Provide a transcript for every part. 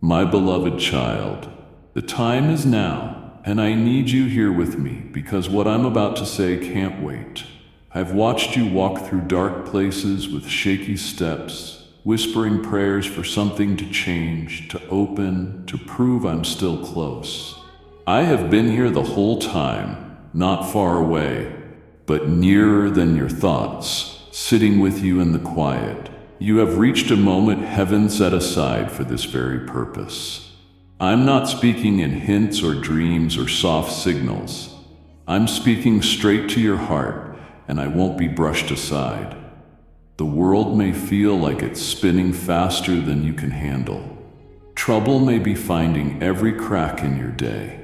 My beloved child, the time is now, and I need you here with me because what I'm about to say can't wait. I've watched you walk through dark places with shaky steps, whispering prayers for something to change, to open, to prove I'm still close. I have been here the whole time, not far away, but nearer than your thoughts, sitting with you in the quiet. You have reached a moment heaven set aside for this very purpose. I'm not speaking in hints or dreams or soft signals. I'm speaking straight to your heart, and I won't be brushed aside. The world may feel like it's spinning faster than you can handle. Trouble may be finding every crack in your day.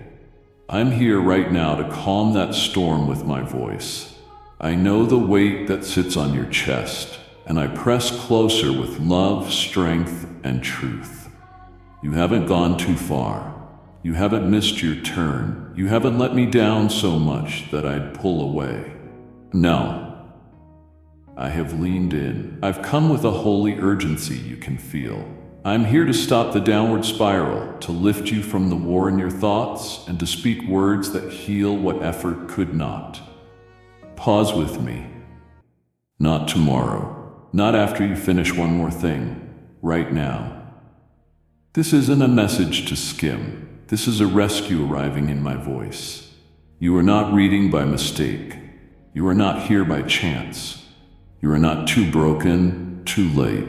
I'm here right now to calm that storm with my voice. I know the weight that sits on your chest, and I press closer with love, strength, and truth. You haven't gone too far. You haven't missed your turn. You haven't let me down so much that I'd pull away. No. I have leaned in. I've come with a holy urgency you can feel. I'm here to stop the downward spiral, to lift you from the war in your thoughts, and to speak words that heal what effort could not. Pause with me. Not tomorrow. Not after you finish one more thing. Right now. This isn't a message to skim. This is a rescue arriving in my voice. You are not reading by mistake. You are not here by chance. You are not too broken, too late,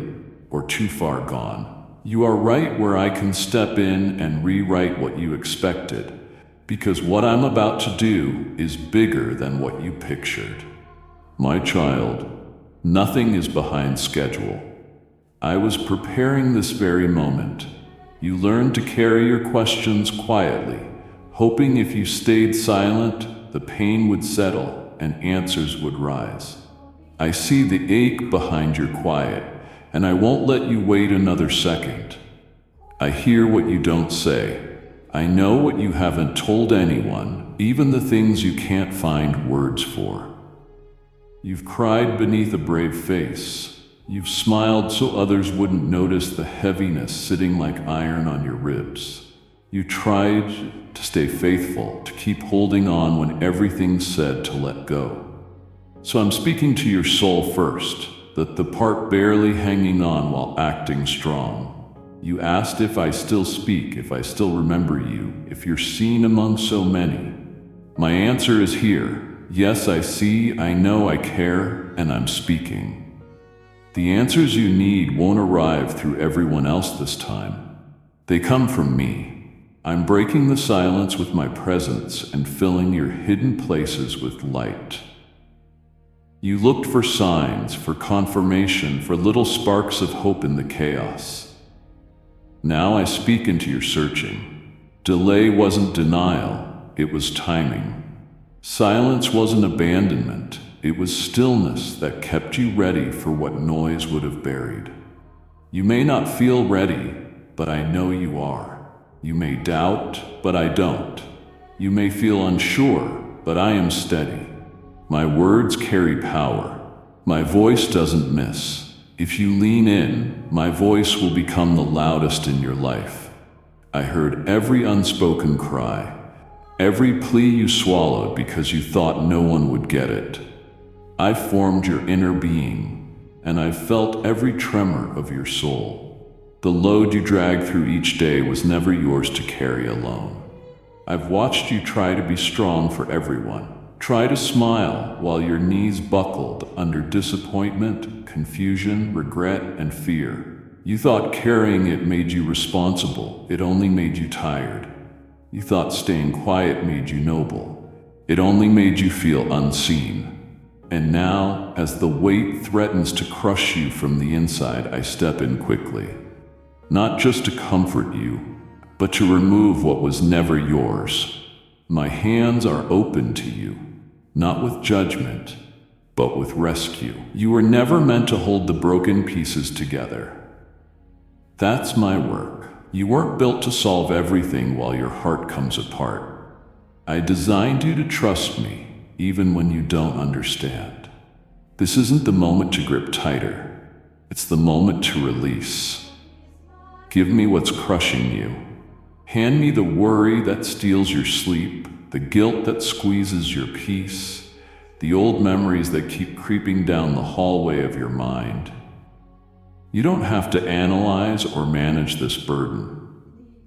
or too far gone. You are right where I can step in and rewrite what you expected, because what I'm about to do is bigger than what you pictured. My child, nothing is behind schedule. I was preparing this very moment. You learned to carry your questions quietly, hoping if you stayed silent, the pain would settle and answers would rise. I see the ache behind your quiet, and I won't let you wait another second. I hear what you don't say. I know what you haven't told anyone, even the things you can't find words for. You've cried beneath a brave face. You've smiled so others wouldn't notice the heaviness sitting like iron on your ribs. You tried to stay faithful, to keep holding on when everything said to let go. So I'm speaking to your soul first, that the part barely hanging on while acting strong. You asked if I still speak, if I still remember you, if you're seen among so many. My answer is here. Yes, I see, I know, I care, and I'm speaking. The answers you need won't arrive through everyone else this time. They come from me. I'm breaking the silence with my presence and filling your hidden places with light. You looked for signs, for confirmation, for little sparks of hope in the chaos. Now I speak into your searching. Delay wasn't denial, it was timing. Silence wasn't abandonment, it was stillness that kept you ready for what noise would have buried. You may not feel ready, but I know you are. You may doubt, but I don't. You may feel unsure, but I am steady. My words carry power. My voice doesn't miss. If you lean in, my voice will become the loudest in your life. I heard every unspoken cry. Every plea you swallowed because you thought no one would get it. I've formed your inner being, and I've felt every tremor of your soul. The load you dragged through each day was never yours to carry alone. I've watched you try to be strong for everyone. Try to smile while your knees buckled under disappointment, confusion, regret, and fear. You thought carrying it made you responsible. It only made you tired. You thought staying quiet made you noble. It only made you feel unseen. And now, as the weight threatens to crush you from the inside, I step in quickly. Not just to comfort you, but to remove what was never yours. My hands are open to you, not with judgment, but with rescue. You were never meant to hold the broken pieces together. That's my work. You weren't built to solve everything while your heart comes apart. I designed you to trust me, even when you don't understand. This isn't the moment to grip tighter. It's the moment to release. Give me what's crushing you. Hand me the worry that steals your sleep, the guilt that squeezes your peace, the old memories that keep creeping down the hallway of your mind. You don't have to analyze or manage this burden.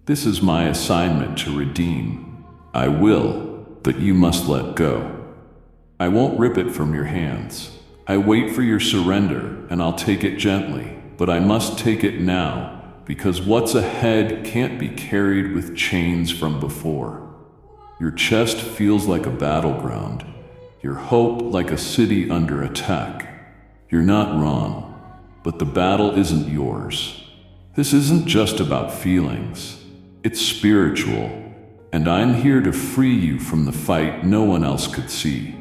This is my assignment to redeem. I will, but you must let go. I won't rip it from your hands. I wait for your surrender, and I'll take it gently, but I must take it now, because what's ahead can't be carried with chains from before. Your chest feels like a battleground, your hope like a city under attack. You're not wrong, but the battle isn't yours. This isn't just about feelings, it's spiritual, and I'm here to free you from the fight no one else could see.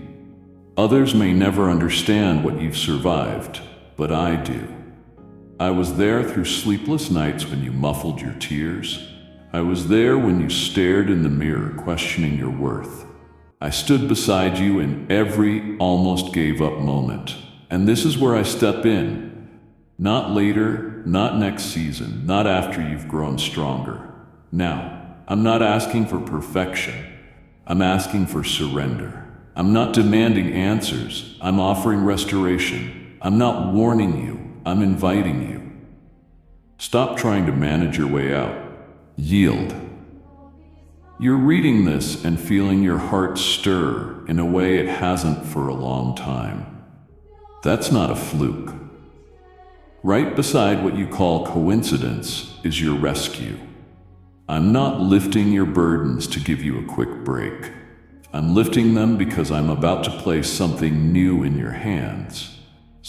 Others may never understand what you've survived, but I do. I was there through sleepless nights when you muffled your tears. I was there when you stared in the mirror questioning your worth. I stood beside you in every almost gave up moment. And this is where I step in. Not later, not next season, not after you've grown stronger. Now, I'm not asking for perfection. I'm asking for surrender. I'm not demanding answers. I'm offering restoration. I'm not warning you. I'm inviting you. Stop trying to manage your way out. Yield. You're reading this and feeling your heart stir in a way it hasn't for a long time. That's not a fluke. Right beside what you call coincidence is your rescue. I'm not lifting your burdens to give you a quick break. I'm lifting them because I'm about to place something new in your hands.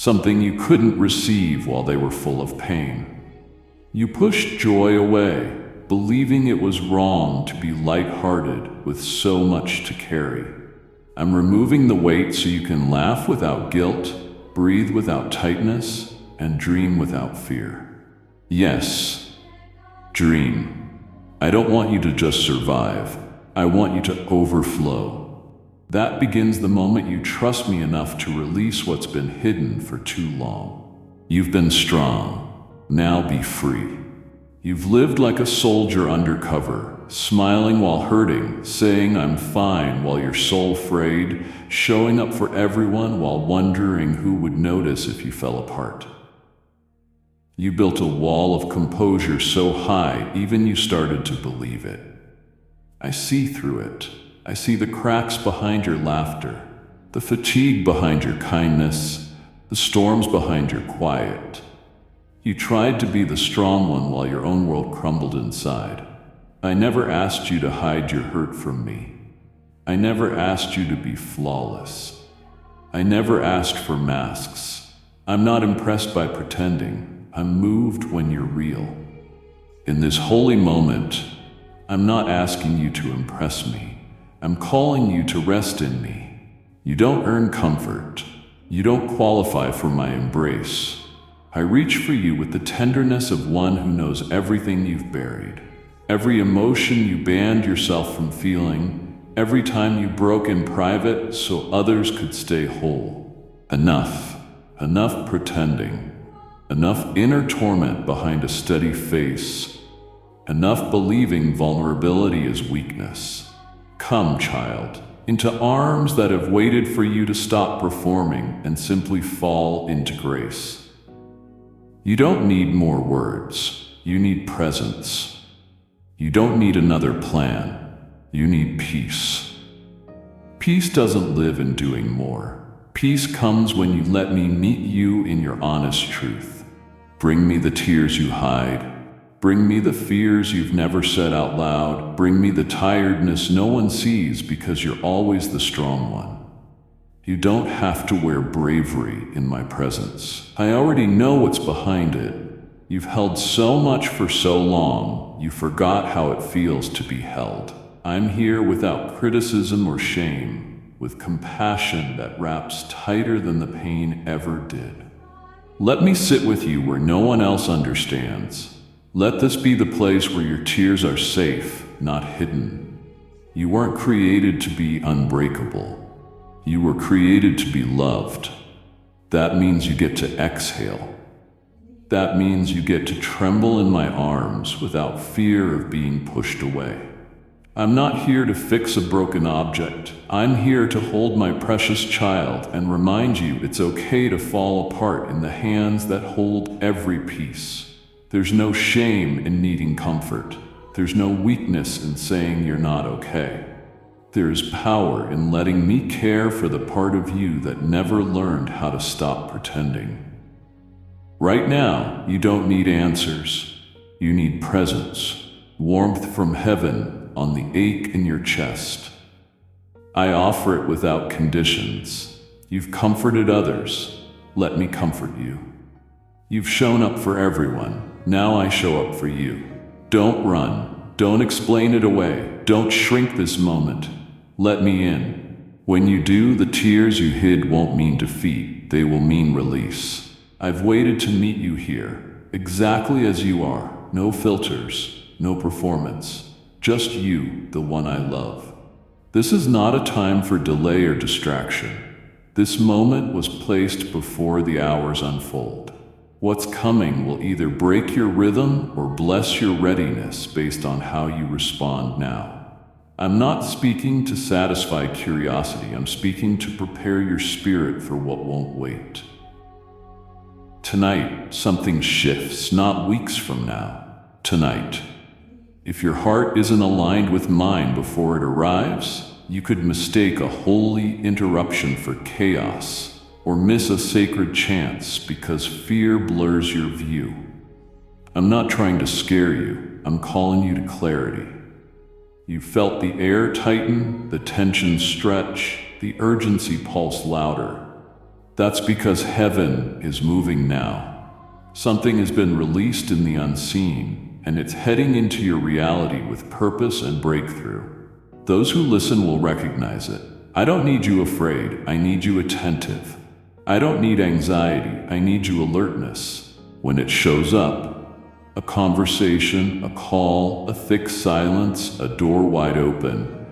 Something you couldn't receive while they were full of pain. You pushed joy away, believing it was wrong to be lighthearted with so much to carry. I'm removing the weight so you can laugh without guilt, breathe without tightness, and dream without fear. Yes, dream. I don't want you to just survive. I want you to overflow. That begins the moment you trust me enough to release what's been hidden for too long. You've been strong. Now be free. You've lived like a soldier undercover, smiling while hurting, saying I'm fine while your soul frayed, showing up for everyone while wondering who would notice if you fell apart. You built a wall of composure so high even you started to believe it. I see through it. I see the cracks behind your laughter, the fatigue behind your kindness, the storms behind your quiet. You tried to be the strong one while your own world crumbled inside. I never asked you to hide your hurt from me. I never asked you to be flawless. I never asked for masks. I'm not impressed by pretending. I'm moved when you're real. In this holy moment, I'm not asking you to impress me. I'm calling you to rest in me. You don't earn comfort. You don't qualify for my embrace. I reach for you with the tenderness of one who knows everything you've buried. Every emotion you banned yourself from feeling, every time you broke in private so others could stay whole. Enough. Enough pretending. Enough inner torment behind a steady face. Enough believing vulnerability is weakness. Come, child, into arms that have waited for you to stop performing and simply fall into grace. You don't need more words. You need presence. You don't need another plan. You need peace. Peace doesn't live in doing more. Peace comes when you let me meet you in your honest truth. Bring me the tears you hide. Bring me the fears you've never said out loud. Bring me the tiredness no one sees because you're always the strong one. You don't have to wear bravery in my presence. I already know what's behind it. You've held so much for so long, you forgot how it feels to be held. I'm here without criticism or shame, with compassion that wraps tighter than the pain ever did. Let me sit with you where no one else understands. Let this be the place where your tears are safe, not hidden. You weren't created to be unbreakable. You were created to be loved. That means you get to exhale. That means you get to tremble in my arms without fear of being pushed away. I'm not here to fix a broken object. I'm here to hold my precious child and remind you it's okay to fall apart in the hands that hold every piece. There's no shame in needing comfort. There's no weakness in saying you're not okay. There's power in letting me care for the part of you that never learned how to stop pretending. Right now, you don't need answers. You need presence, warmth from heaven on the ache in your chest. I offer it without conditions. You've comforted others. Let me comfort you. You've shown up for everyone. Now I show up for you. Don't run. Don't explain it away. Don't shrink this moment. Let me in. When you do, the tears you hid won't mean defeat. They will mean release. I've waited to meet you here, exactly as you are. No filters, no performance. Just you, the one I love. This is not a time for delay or distraction. This moment was placed before the hours unfold. What's coming will either break your rhythm or bless your readiness based on how you respond now. I'm not speaking to satisfy curiosity. I'm speaking to prepare your spirit for what won't wait. Tonight, something shifts, not weeks from now. Tonight. If your heart isn't aligned with mine before it arrives, you could mistake a holy interruption for chaos or miss a sacred chance because fear blurs your view. I'm not trying to scare you. I'm calling you to clarity. You felt the air tighten, the tension stretch, the urgency pulse louder. That's because heaven is moving now. Something has been released in the unseen, and it's heading into your reality with purpose and breakthrough. Those who listen will recognize it. I don't need you afraid, I need you attentive. I don't need anxiety, I need you alertness. When it shows up, a conversation, a call, a thick silence, a door wide open,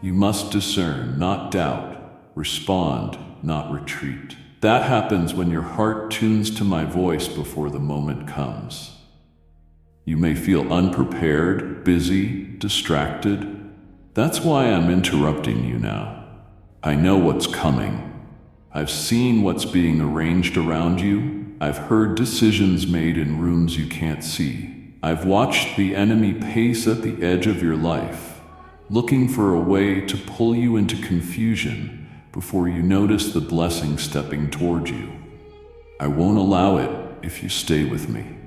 you must discern, not doubt, respond, not retreat. That happens when your heart tunes to my voice before the moment comes. You may feel unprepared, busy, distracted. That's why I'm interrupting you now. I know what's coming. I've seen what's being arranged around you. I've heard decisions made in rooms you can't see. I've watched the enemy pace at the edge of your life, looking for a way to pull you into confusion before you notice the blessing stepping toward you. I won't allow it if you stay with me.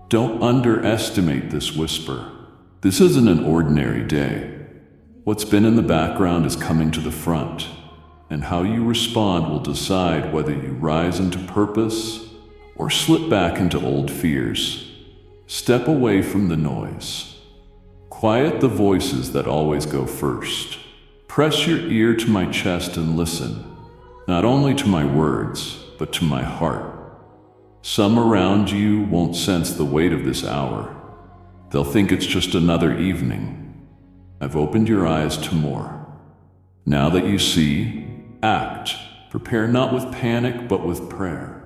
Don't underestimate this whisper. This isn't an ordinary day. What's been in the background is coming to the front, and how you respond will decide whether you rise into purpose or slip back into old fears. Step away from the noise. Quiet the voices that always go first. Press your ear to my chest and listen, not only to my words, but to my heart. Some around you won't sense the weight of this hour. They'll think it's just another evening. I've opened your eyes to more. Now that you see, act. Prepare not with panic, but with prayer.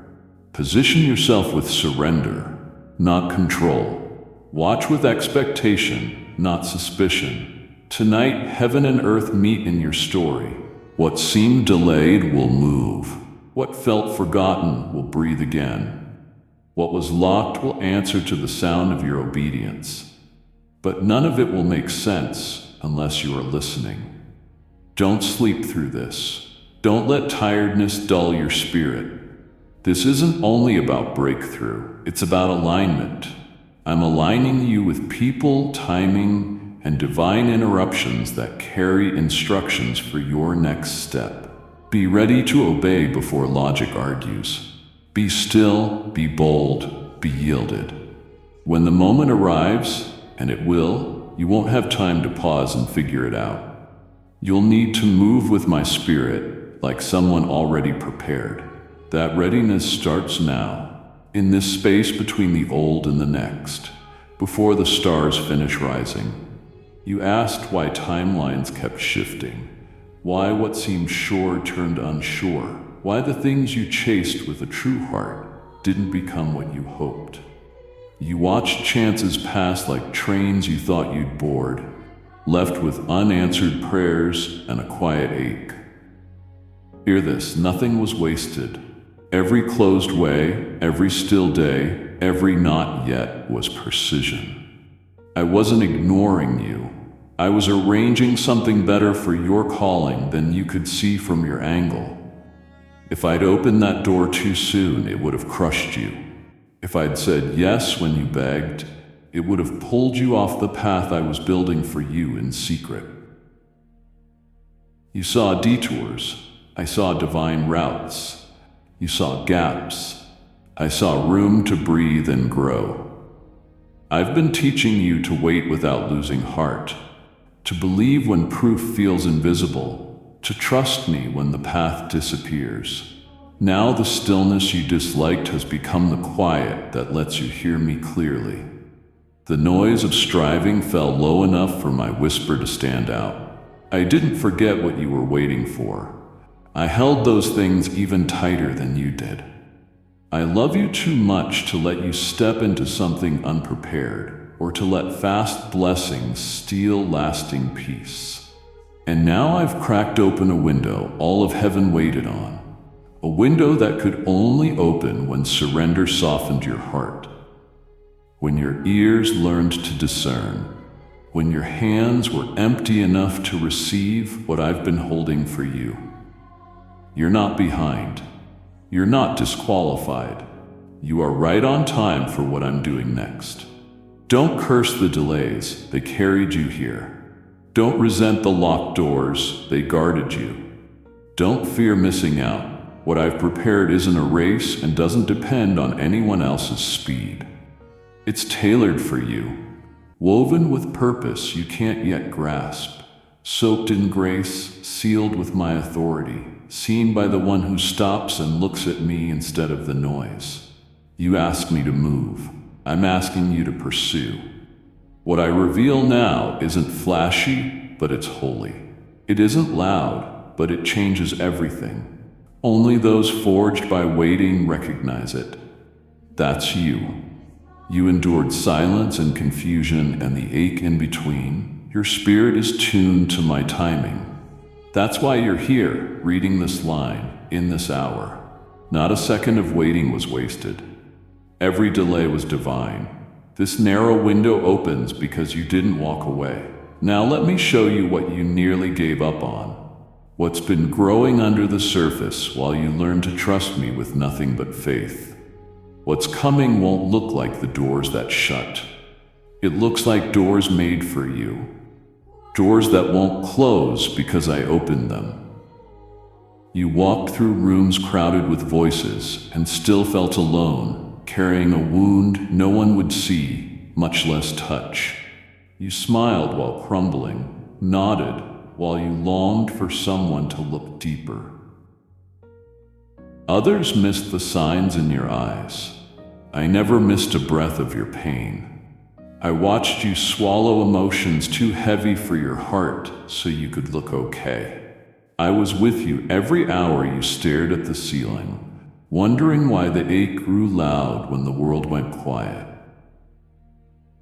Position yourself with surrender, not control. Watch with expectation, not suspicion. Tonight, heaven and earth meet in your story. What seemed delayed will move. What felt forgotten will breathe again. What was locked will answer to the sound of your obedience. But none of it will make sense unless you are listening. Don't sleep through this. Don't let tiredness dull your spirit. This isn't only about breakthrough, it's about alignment. I'm aligning you with people, timing, and divine interruptions that carry instructions for your next step. Be ready to obey before logic argues. Be still, be bold, be yielded. When the moment arrives, and it will, you won't have time to pause and figure it out. You'll need to move with my spirit, like someone already prepared. That readiness starts now, in this space between the old and the next, before the stars finish rising. You asked why timelines kept shifting, why what seemed sure turned unsure, why the things you chased with a true heart didn't become what you hoped. You watched chances pass like trains you thought you'd board, left with unanswered prayers and a quiet ache. Hear this, nothing was wasted. Every closed way, every still day, every not yet was precision. I wasn't ignoring you. I was arranging something better for your calling than you could see from your angle. If I'd opened that door too soon, it would have crushed you. If I'd said yes when you begged, it would have pulled you off the path I was building for you in secret. You saw detours. I saw divine routes. You saw gaps. I saw room to breathe and grow. I've been teaching you to wait without losing heart, to believe when proof feels invisible, to trust me when the path disappears. Now the stillness you disliked has become the quiet that lets you hear me clearly. The noise of striving fell low enough for my whisper to stand out. I didn't forget what you were waiting for. I held those things even tighter than you did. I love you too much to let you step into something unprepared, or to let fast blessings steal lasting peace. And now I've cracked open a window all of heaven waited on, a window that could only open when surrender softened your heart, when your ears learned to discern, when your hands were empty enough to receive what I've been holding for you. You're not behind. You're not disqualified. You are right on time for what I'm doing next. Don't curse the delays, they carried you here. Don't resent the locked doors, they guarded you. Don't fear missing out. What I've prepared isn't a race and doesn't depend on anyone else's speed. It's tailored for you, woven with purpose you can't yet grasp, soaked in grace, sealed with my authority, seen by the one who stops and looks at me instead of the noise. You ask me to move. I'm asking you to pursue. What I reveal now isn't flashy, but it's holy. It isn't loud, but it changes everything. Only those forged by waiting recognize it. That's you. You endured silence and confusion and the ache in between. Your spirit is tuned to my timing. That's why you're here, reading this line, in this hour. Not a second of waiting was wasted. Every delay was divine. This narrow window opens because you didn't walk away. Now let me show you what you nearly gave up on. What's been growing under the surface while you learn to trust me with nothing but faith. What's coming won't look like the doors that shut. It looks like doors made for you. Doors that won't close because I opened them. You walked through rooms crowded with voices and still felt alone, carrying a wound no one would see, much less touch. You smiled while crumbling, nodded while you longed for someone to look deeper. Others missed the signs in your eyes. I never missed a breath of your pain. I watched you swallow emotions too heavy for your heart so you could look okay. I was with you every hour you stared at the ceiling, wondering why the ache grew loud when the world went quiet.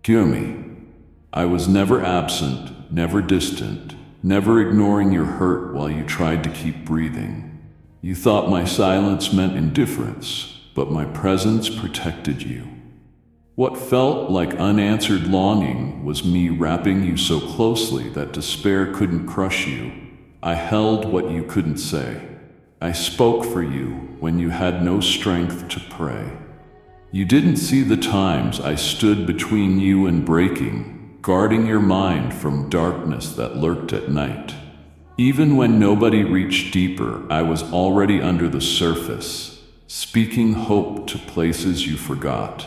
Hear me. I was never absent, never distant, never ignoring your hurt while you tried to keep breathing. You thought my silence meant indifference, but my presence protected you. What felt like unanswered longing was me wrapping you so closely that despair couldn't crush you. I held what you couldn't say. I spoke for you when you had no strength to pray. You didn't see the times I stood between you and breaking, guarding your mind from darkness that lurked at night. Even when nobody reached deeper, I was already under the surface, speaking hope to places you forgot.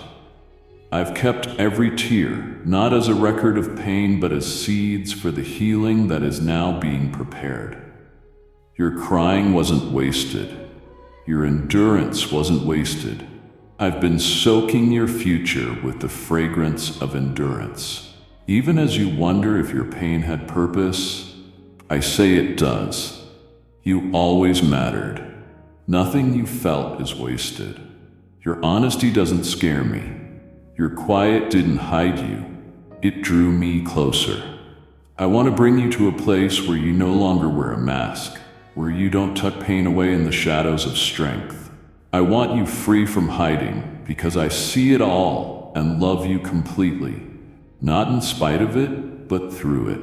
I've kept every tear, not as a record of pain, but as seeds for the healing that is now being prepared. Your crying wasn't wasted. Your endurance wasn't wasted. I've been soaking your future with the fragrance of endurance. Even as you wonder if your pain had purpose, I say it does. You always mattered. Nothing you felt is wasted. Your honesty doesn't scare me. Your quiet didn't hide you. It drew me closer. I want to bring you to a place where you no longer wear a mask, where you don't tuck pain away in the shadows of strength. I want you free from hiding, because I see it all and love you completely, not in spite of it, but through it.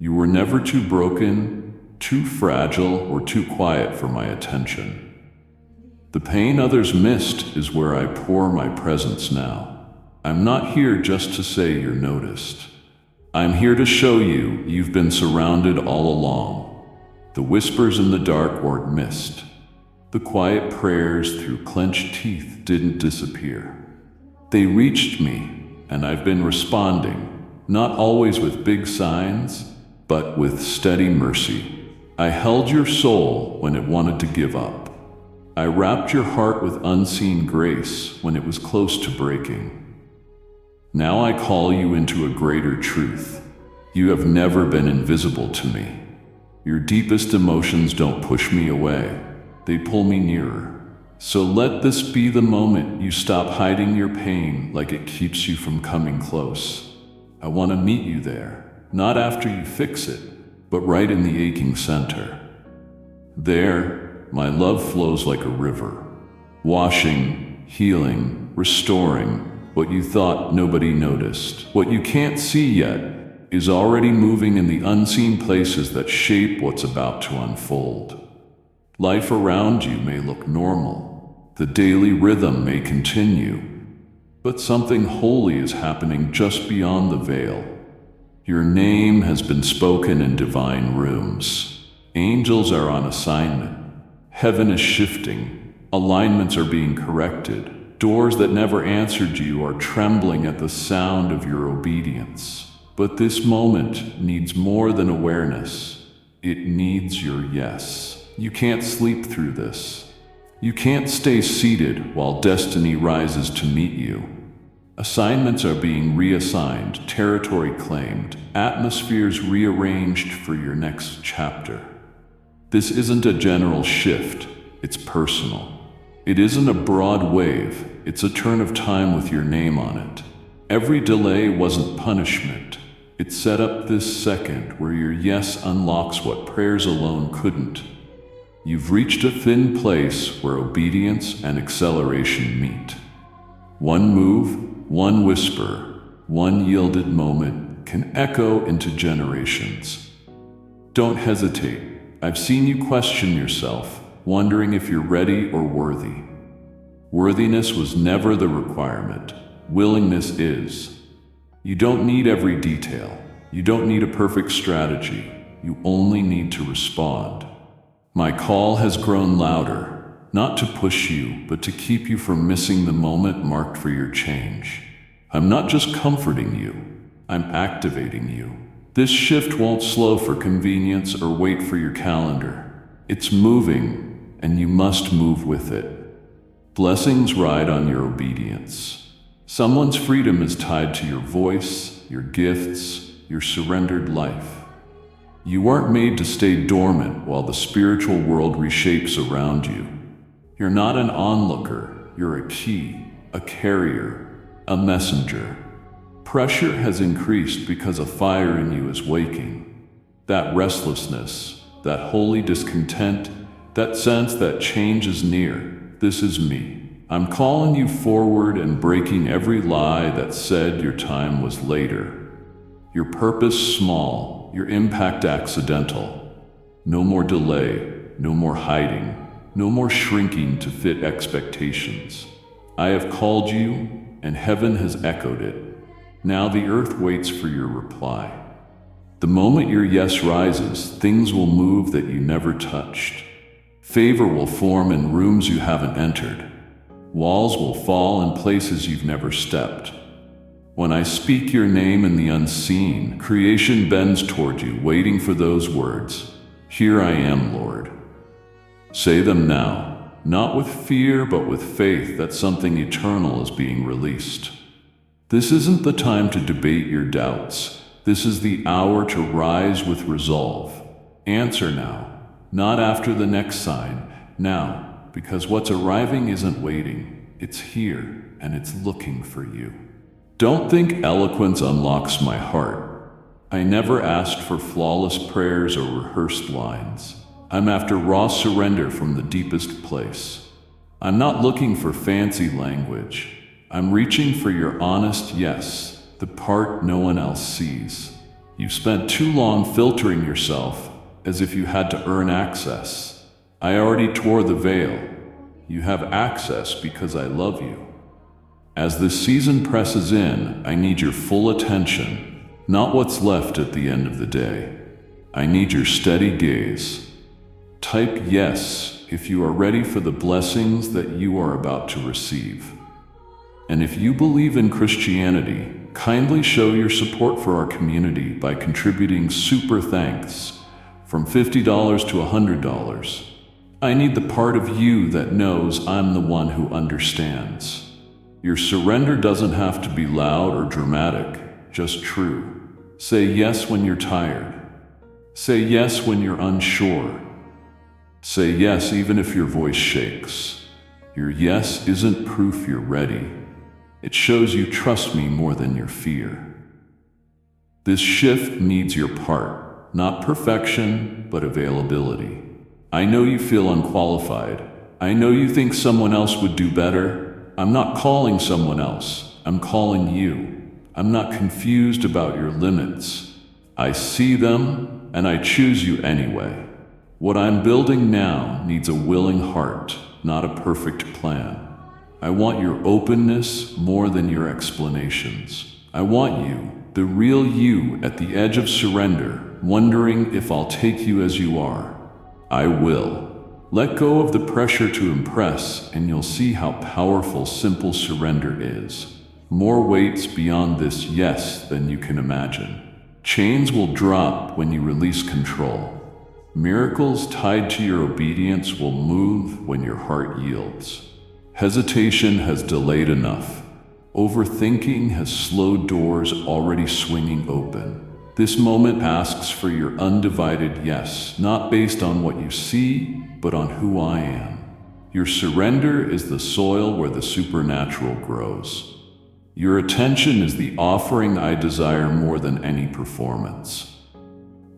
You were never too broken, too fragile, or too quiet for my attention. The pain others missed is where I pour my presence now. I'm not here just to say you're noticed. I'm here to show you you've been surrounded all along. The whispers in the dark weren't missed. The quiet prayers through clenched teeth didn't disappear. They reached me, and I've been responding, not always with big signs, but with steady mercy. I held your soul when it wanted to give up. I wrapped your heart with unseen grace when it was close to breaking. Now I call you into a greater truth. You have never been invisible to me. Your deepest emotions don't push me away. They pull me nearer. So let this be the moment you stop hiding your pain like it keeps you from coming close. I want to meet you there, not after you fix it, but right in the aching center. There, my love flows like a river, washing, healing, restoring what you thought nobody noticed. What you can't see yet is already moving in the unseen places that shape what's about to unfold. Life around you may look normal. The daily rhythm may continue. But something holy is happening just beyond the veil. Your name has been spoken in divine rooms. Angels are on assignment. Heaven is shifting. Alignments are being corrected. Doors that never answered you are trembling at the sound of your obedience. But this moment needs more than awareness. It needs your yes. You can't sleep through this. You can't stay seated while destiny rises to meet you. Assignments are being reassigned, territory claimed, atmospheres rearranged for your next chapter. This isn't a general shift, it's personal. It isn't a broad wave, it's a turn of time with your name on it. Every delay wasn't punishment. It set up this second where your yes unlocks what prayers alone couldn't. You've reached a thin place where obedience and acceleration meet. One move, one whisper, one yielded moment can echo into generations. Don't hesitate. I've seen you question yourself, wondering if you're ready or worthy. Worthiness was never the requirement. Willingness is. You don't need every detail. You don't need a perfect strategy. You only need to respond. My call has grown louder, not to push you, but to keep you from missing the moment marked for your change. I'm not just comforting you, I'm activating you. This shift won't slow for convenience or wait for your calendar. It's moving, and you must move with it. Blessings ride on your obedience. Someone's freedom is tied to your voice, your gifts, your surrendered life. You weren't made to stay dormant while the spiritual world reshapes around you. You're not an onlooker, you're a key, a carrier, a messenger. Pressure has increased because a fire in you is waking. That restlessness, that holy discontent, that sense that change is near, this is me. I'm calling you forward and breaking every lie that said your time was later. Your purpose small, your impact accidental. No more delay, no more hiding, no more shrinking to fit expectations. I have called you, and heaven has echoed it. Now the earth waits for your reply. The moment your yes rises, things will move that you never touched. Favor will form in rooms you haven't entered. Walls will fall in places you've never stepped. When I speak your name in the unseen, creation bends toward you, waiting for those words. Here I am, Lord. Say them now, not with fear, but with faith that something eternal is being released. This isn't the time to debate your doubts. This is the hour to rise with resolve. Answer now, not after the next sign, now, because what's arriving isn't waiting. It's here, and it's looking for you. Don't think eloquence unlocks my heart. I never asked for flawless prayers or rehearsed lines. I'm after raw surrender from the deepest place. I'm not looking for fancy language. I'm reaching for your honest yes, the part no one else sees. You've spent too long filtering yourself as if you had to earn access. I already tore the veil. You have access because I love you. As this season presses in, I need your full attention, not what's left at the end of the day. I need your steady gaze. Type yes if you are ready for the blessings that you are about to receive. And if you believe in Christianity, kindly show your support for our community by contributing super thanks from $50 to $100. I need the part of you that knows I'm the one who understands. Your surrender doesn't have to be loud or dramatic, just true. Say yes when you're tired. Say yes when you're unsure. Say yes even if your voice shakes. Your yes isn't proof you're ready. It shows you trust me more than your fear. This shift needs your part, not perfection, but availability. I know you feel unqualified. I know you think someone else would do better. I'm not calling someone else. I'm calling you. I'm not confused about your limits. I see them, and I choose you anyway. What I'm building now needs a willing heart, not a perfect plan. I want your openness more than your explanations. I want you, the real you, at the edge of surrender, wondering if I'll take you as you are. I will. Let go of the pressure to impress, and you'll see how powerful simple surrender is. More weights beyond this yes than you can imagine. Chains will drop when you release control. Miracles tied to your obedience will move when your heart yields. Hesitation has delayed enough. Overthinking has slowed doors already swinging open. This moment asks for your undivided yes, not based on what you see, but on who I am. Your surrender is the soil where the supernatural grows. Your attention is the offering I desire more than any performance.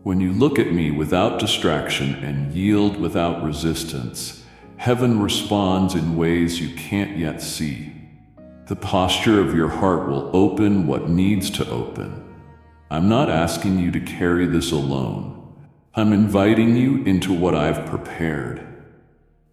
When you look at me without distraction and yield without resistance, heaven responds in ways you can't yet see. The posture of your heart will open what needs to open. I'm not asking you to carry this alone. I'm inviting you into what I've prepared.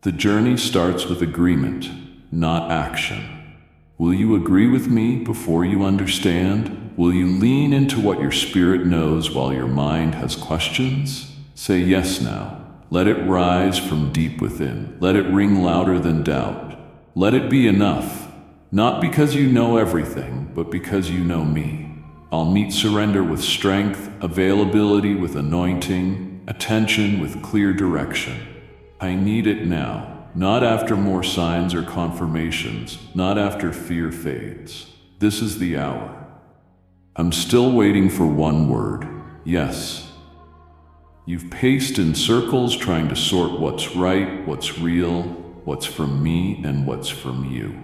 The journey starts with agreement, not action. Will you agree with me before you understand? Will you lean into what your spirit knows while your mind has questions? Say yes now. Let it rise from deep within. Let it ring louder than doubt. Let it be enough, not because you know everything, but because you know me. I'll meet surrender with strength, availability with anointing, attention with clear direction. I need it now, not after more signs or confirmations, not after fear fades. This is the hour. I'm still waiting for one word, yes. You've paced in circles trying to sort what's right, what's real, what's from me, and what's from you.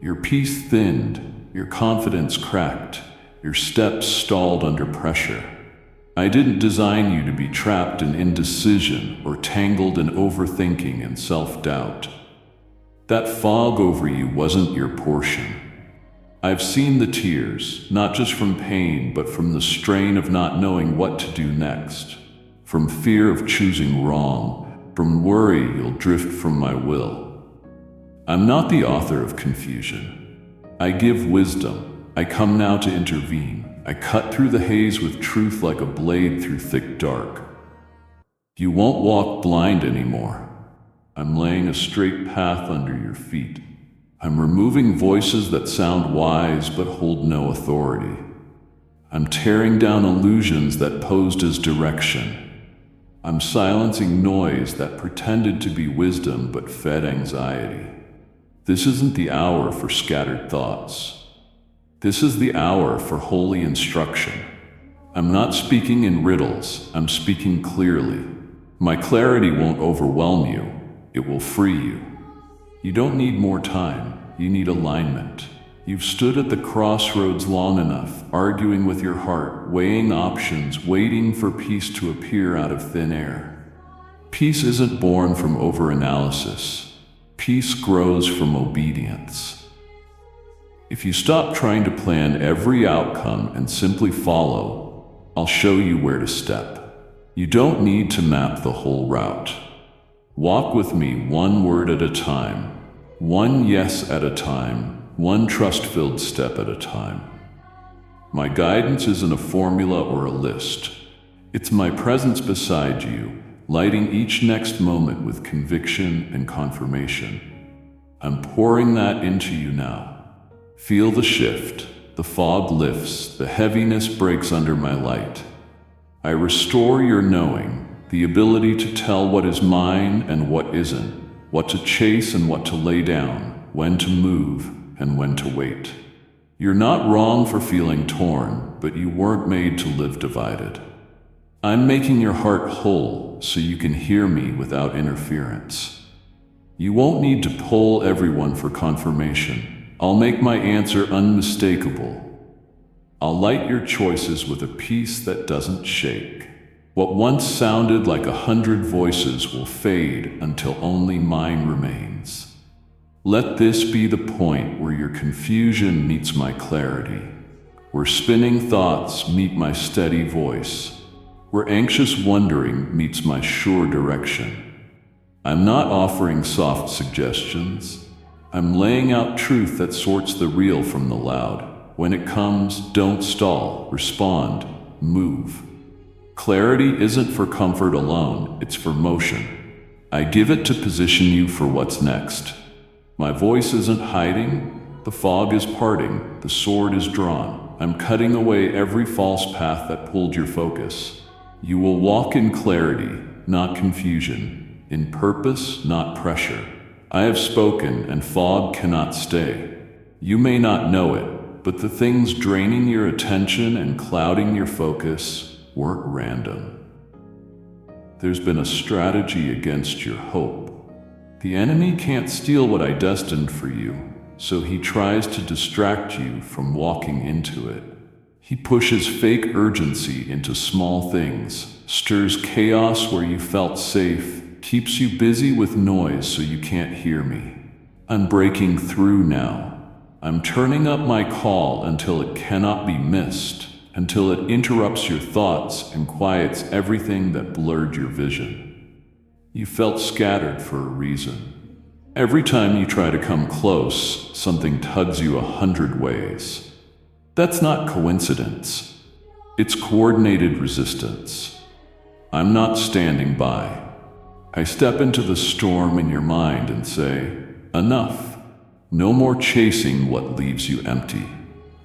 Your peace thinned, your confidence cracked, your steps stalled under pressure. I didn't design you to be trapped in indecision or tangled in overthinking and self-doubt. That fog over you wasn't your portion. I've seen the tears, not just from pain, but from the strain of not knowing what to do next, from fear of choosing wrong, from worry you'll drift from my will. I'm not the author of confusion. I give wisdom. I come now to intervene. I cut through the haze with truth like a blade through thick dark. You won't walk blind anymore. I'm laying a straight path under your feet. I'm removing voices that sound wise but hold no authority. I'm tearing down illusions that posed as direction. I'm silencing noise that pretended to be wisdom but fed anxiety. This isn't the hour for scattered thoughts. This is the hour for holy instruction. I'm not speaking in riddles, I'm speaking clearly. My clarity won't overwhelm you, it will free you. You don't need more time, you need alignment. You've stood at the crossroads long enough, arguing with your heart, weighing options, waiting for peace to appear out of thin air. Peace isn't born from overanalysis. Peace grows from obedience. If you stop trying to plan every outcome and simply follow, I'll show you where to step. You don't need to map the whole route. Walk with me one word at a time, one yes at a time, one trust-filled step at a time. My guidance isn't a formula or a list. It's my presence beside you, lighting each next moment with conviction and confirmation. I'm pouring that into you now. Feel the shift. The fog lifts, the heaviness breaks under my light. I restore your knowing, the ability to tell what is mine and what isn't, what to chase and what to lay down, when to move and when to wait. You're not wrong for feeling torn, but you weren't made to live divided. I'm making your heart whole so you can hear me without interference. You won't need to poll everyone for confirmation. I'll make my answer unmistakable. I'll light your choices with a peace that doesn't shake. What once sounded like 100 voices will fade until only mine remains. Let this be the point where your confusion meets my clarity, where spinning thoughts meet my steady voice, where anxious wondering meets my sure direction. I'm not offering soft suggestions. I'm laying out truth that sorts the real from the loud. When it comes, don't stall, respond, move. Clarity isn't for comfort alone, it's for motion. I give it to position you for what's next. My voice isn't hiding, the fog is parting, the sword is drawn. I'm cutting away every false path that pulled your focus. You will walk in clarity, not confusion, in purpose, not pressure. I have spoken, and fog cannot stay. You may not know it, but the things draining your attention and clouding your focus weren't random. There's been a strategy against your hope. The enemy can't steal what I destined for you, so he tries to distract you from walking into it. He pushes fake urgency into small things, stirs chaos where you felt safe, keeps you busy with noise so you can't hear me. I'm breaking through now. I'm turning up my call until it cannot be missed, until it interrupts your thoughts and quiets everything that blurred your vision. You felt scattered for a reason. Every time you try to come close, something tugs you 100 ways. That's not coincidence. It's coordinated resistance. I'm not standing by. I step into the storm in your mind and say, enough. No more chasing what leaves you empty.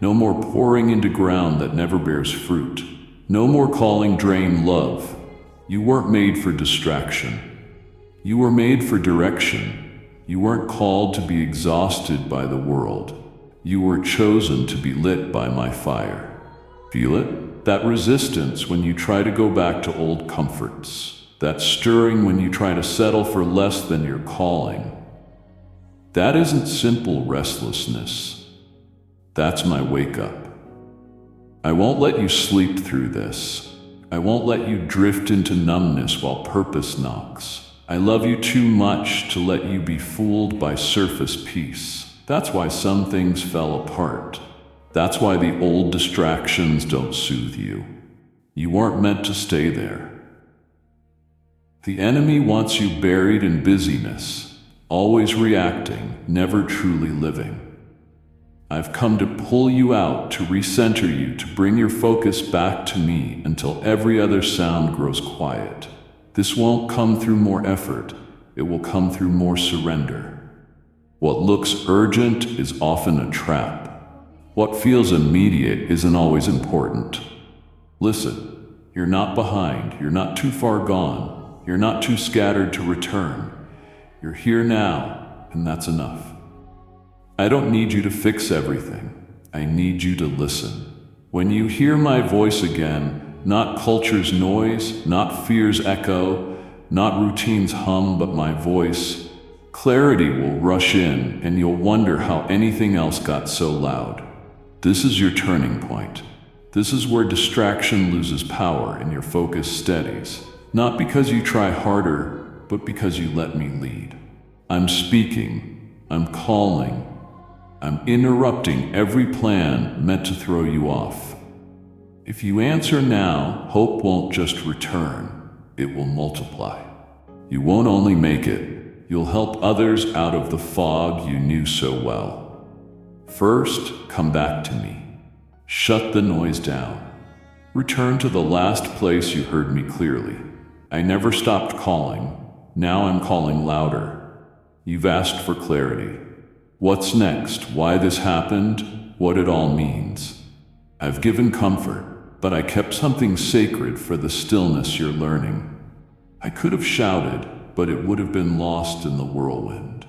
No more pouring into ground that never bears fruit. No more calling drain love. You weren't made for distraction. You were made for direction. You weren't called to be exhausted by the world. You were chosen to be lit by my fire. Feel it? That resistance when you try to go back to old comforts. That stirring when you try to settle for less than your calling. That isn't simple restlessness. That's my wake-up. I won't let you sleep through this. I won't let you drift into numbness while purpose knocks. I love you too much to let you be fooled by surface peace. That's why some things fell apart. That's why the old distractions don't soothe you. You weren't meant to stay there. The enemy wants you buried in busyness, always reacting, never truly living. I've come to pull you out, to recenter you, to bring your focus back to me until every other sound grows quiet. This won't come through more effort, it will come through more surrender. What looks urgent is often a trap. What feels immediate isn't always important. Listen, you're not behind, you're not too far gone, you're not too scattered to return. You're here now, and that's enough. I don't need you to fix everything. I need you to listen. When you hear my voice again, not culture's noise, not fear's echo, not routine's hum, but my voice, Clarity will rush in, and you'll wonder how anything else got so loud. This is your turning point. This is where distraction loses power and your focus steadies. Not because you try harder, but because you let me lead. I'm speaking. I'm calling. I'm interrupting every plan meant to throw you off. If you answer now, hope won't just return. It will multiply. You won't only make it, you'll help others out of the fog you knew so well. First, come back to me. Shut the noise down. Return to the last place you heard me clearly. I never stopped calling. Now I'm calling louder. You've asked for clarity. What's next? Why this happened? What it all means. I've given comfort, but I kept something sacred for the stillness you're learning. I could have shouted, but it would have been lost in the whirlwind.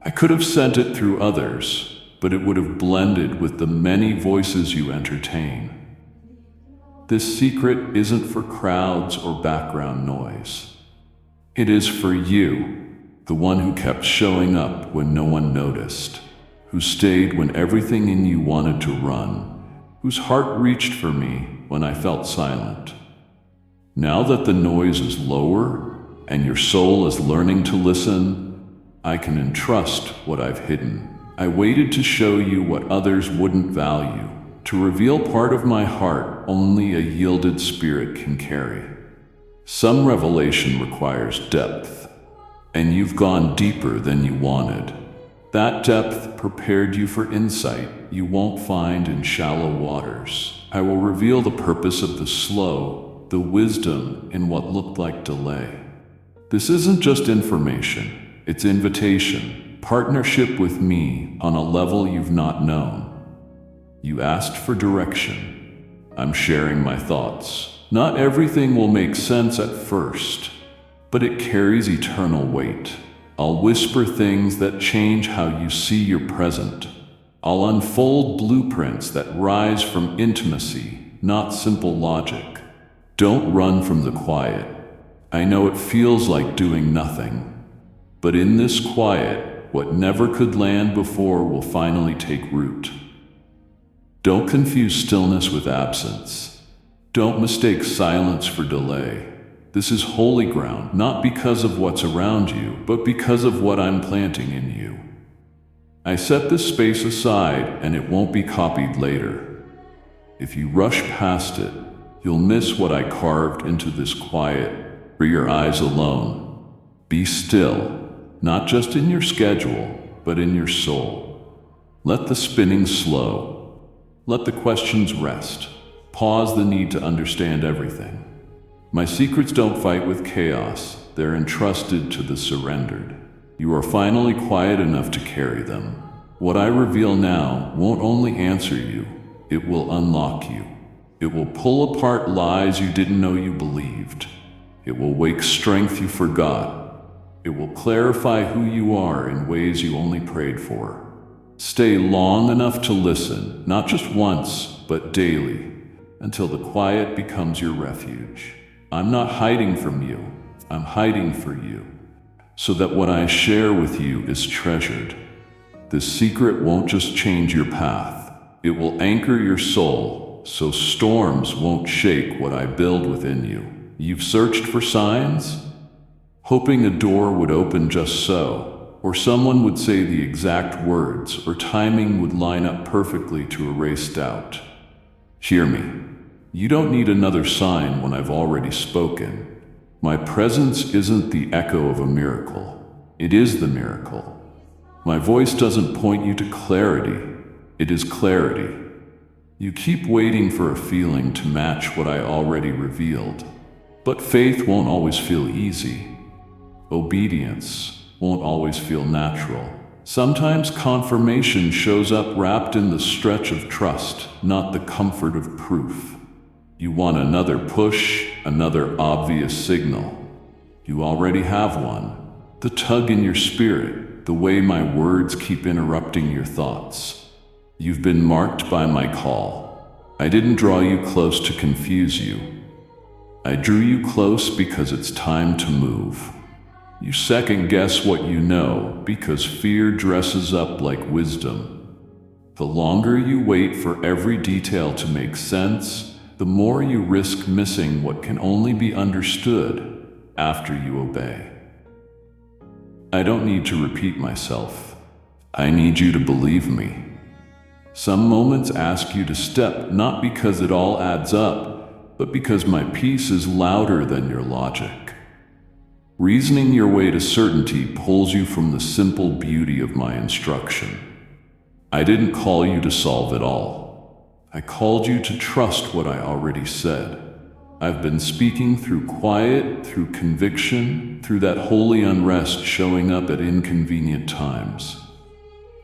I could have sent it through others, but it would have blended with the many voices you entertain. This secret isn't for crowds or background noise. It is for you, the one who kept showing up when no one noticed, who stayed when everything in you wanted to run, whose heart reached for me when I felt silent. Now that the noise is lower and your soul is learning to listen, I can entrust what I've hidden. I waited to show you what others wouldn't value, to reveal part of my heart only a yielded spirit can carry. Some revelation requires depth, and you've gone deeper than you wanted. That depth prepared you for insight you won't find in shallow waters. I will reveal the purpose of the slow, the wisdom in what looked like delay. This isn't just information, it's invitation, partnership with me on a level you've not known. You asked for direction. I'm sharing my thoughts. Not everything will make sense at first, but it carries eternal weight. I'll whisper things that change how you see your present. I'll unfold blueprints that rise from intimacy, not simple logic. Don't run from the quiet. I know it feels like doing nothing, but in this quiet, what never could land before will finally take root. Don't confuse stillness with absence. Don't mistake silence for delay. This is holy ground, not because of what's around you, but because of what I'm planting in you. I set this space aside, and it won't be copied later. If you rush past it, you'll miss what I carved into this quiet, for your eyes alone. Be still, not just in your schedule, but in your soul. Let the spinning slow. Let the questions rest. Pause the need to understand everything. My secrets don't fight with chaos, they're entrusted to the surrendered. You are finally quiet enough to carry them. What I reveal now won't only answer you, it will unlock you. It will pull apart lies you didn't know you believed. It will wake strength you forgot. It will clarify who you are in ways you only prayed for. Stay long enough to listen, not just once, but daily, until the quiet becomes your refuge. I'm not hiding from you, I'm hiding for you, so that what I share with you is treasured. This secret won't just change your path, it will anchor your soul, so storms won't shake what I build within you. You've searched for signs, hoping a door would open just so, or someone would say the exact words, or timing would line up perfectly to erase doubt. Hear me. You don't need another sign when I've already spoken. My presence isn't the echo of a miracle. It is the miracle. My voice doesn't point you to clarity. It is clarity. You keep waiting for a feeling to match what I already revealed. But faith won't always feel easy. Obedience won't always feel natural. Sometimes confirmation shows up wrapped in the stretch of trust, not the comfort of proof. You want another push, another obvious signal. You already have one. The tug in your spirit, the way my words keep interrupting your thoughts. You've been marked by my call. I didn't draw you close to confuse you. I drew you close because it's time to move. You second guess what you know because fear dresses up like wisdom. The longer you wait for every detail to make sense, the more you risk missing what can only be understood after you obey. I don't need to repeat myself. I need you to believe me. Some moments ask you to step not because it all adds up, but because my peace is louder than your logic. Reasoning your way to certainty pulls you from the simple beauty of my instruction. I didn't call you to solve it all. I called you to trust what I already said. I've been speaking through quiet, through conviction, through that holy unrest showing up at inconvenient times.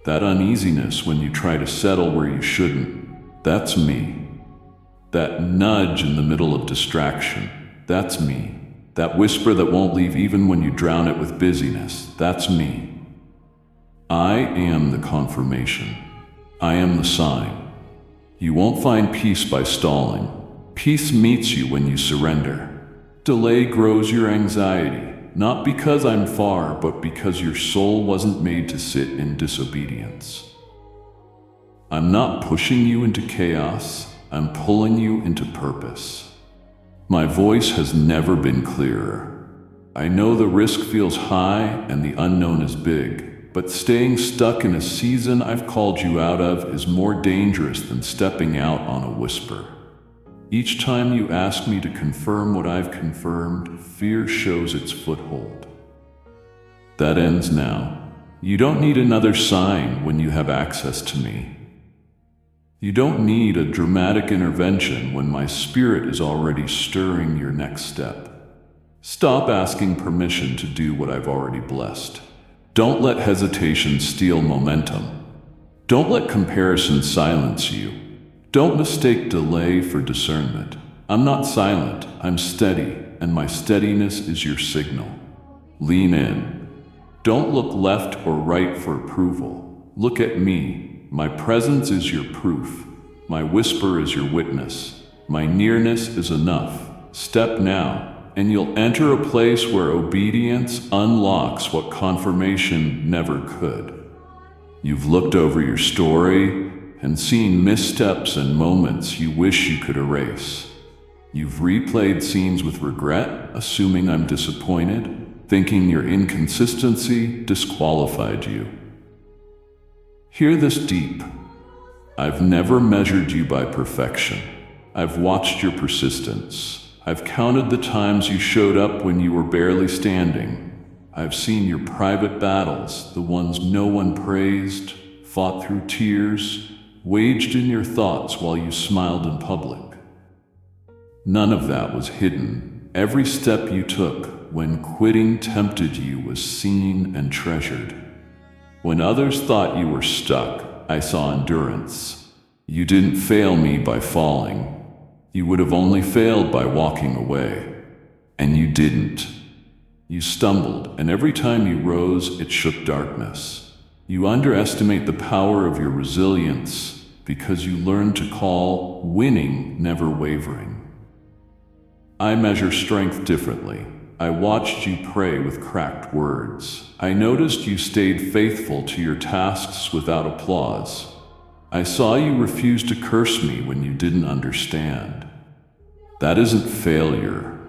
That uneasiness when you try to settle where you shouldn't, that's me. That nudge in the middle of distraction, that's me. That whisper that won't leave even when you drown it with busyness, that's me. I am the confirmation. I am the sign. You won't find peace by stalling. Peace meets you when you surrender. Delay grows your anxiety, not because I'm far, but because your soul wasn't made to sit in disobedience. I'm not pushing you into chaos, I'm pulling you into purpose. My voice has never been clearer. I know the risk feels high and the unknown is big, but staying stuck in a season I've called you out of is more dangerous than stepping out on a whisper. Each time you ask me to confirm what I've confirmed, fear shows its foothold. That ends now. You don't need another sign when you have access to me. You don't need a dramatic intervention when my spirit is already stirring your next step. Stop asking permission to do what I've already blessed. Don't let hesitation steal momentum. Don't let comparison silence you. Don't mistake delay for discernment. I'm not silent, I'm steady, and my steadiness is your signal. Lean in. Don't look left or right for approval. Look at me. My presence is your proof. My whisper is your witness. My nearness is enough. Step now, and you'll enter a place where obedience unlocks what confirmation never could. You've looked over your story and seen missteps and moments you wish you could erase. You've replayed scenes with regret, assuming I'm disappointed, thinking your inconsistency disqualified you. Hear this deep. I've never measured you by perfection. I've watched your persistence. I've counted the times you showed up when you were barely standing. I've seen your private battles, the ones no one praised, fought through tears, waged in your thoughts while you smiled in public. None of that was hidden. Every step you took when quitting tempted you was seen and treasured. When others thought you were stuck, I saw endurance. You didn't fail me by falling. You would have only failed by walking away. And you didn't. You stumbled, and every time you rose, it shook darkness. You underestimate the power of your resilience because you learned to call winning never wavering. I measure strength differently. I watched you pray with cracked words. I noticed you stayed faithful to your tasks without applause. I saw you refuse to curse me when you didn't understand. That isn't failure.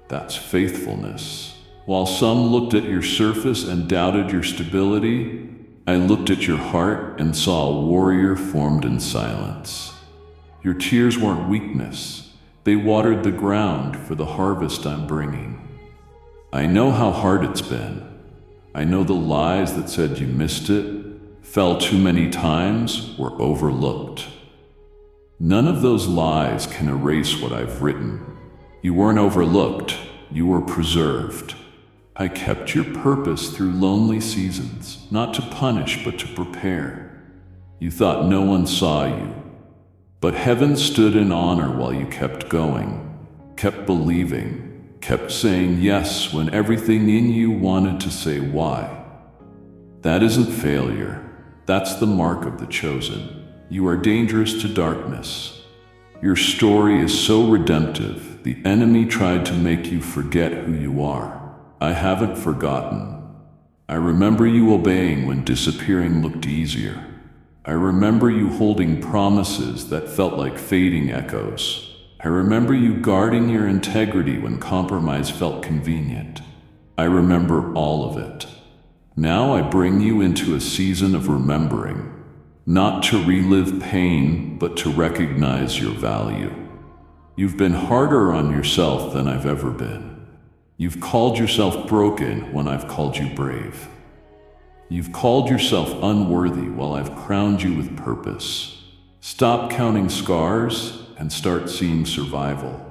That's faithfulness. While some looked at your surface and doubted your stability, I looked at your heart and saw a warrior formed in silence. Your tears weren't weakness. They watered the ground for the harvest I'm bringing. I know how hard it's been. I know the lies that said you missed it, fell too many times, were overlooked. None of those lies can erase what I've written. You weren't overlooked, you were preserved. I kept your purpose through lonely seasons, not to punish but to prepare. You thought no one saw you, but heaven stood in honor while you kept going, kept believing, kept saying yes when everything in you wanted to say why. That isn't failure. That's the mark of the chosen. You are dangerous to darkness. Your story is so redemptive, the enemy tried to make you forget who you are. I haven't forgotten. I remember you obeying when disappearing looked easier. I remember you holding promises that felt like fading echoes. I remember you guarding your integrity when compromise felt convenient. I remember all of it. Now I bring you into a season of remembering, not to relive pain, but to recognize your value. You've been harder on yourself than I've ever been. You've called yourself broken when I've called you brave. You've called yourself unworthy while I've crowned you with purpose. Stop counting scars and start seeing survival.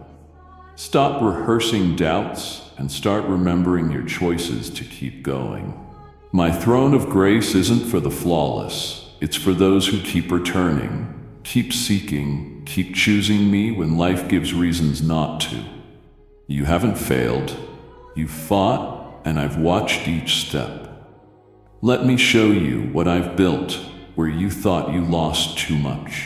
Stop rehearsing doubts and start remembering your choices to keep going. My throne of grace isn't for the flawless. It's for those who keep returning, keep seeking, keep choosing me when life gives reasons not to. You haven't failed. You've fought, and I've watched each step. Let me show you what I've built where you thought you lost too much.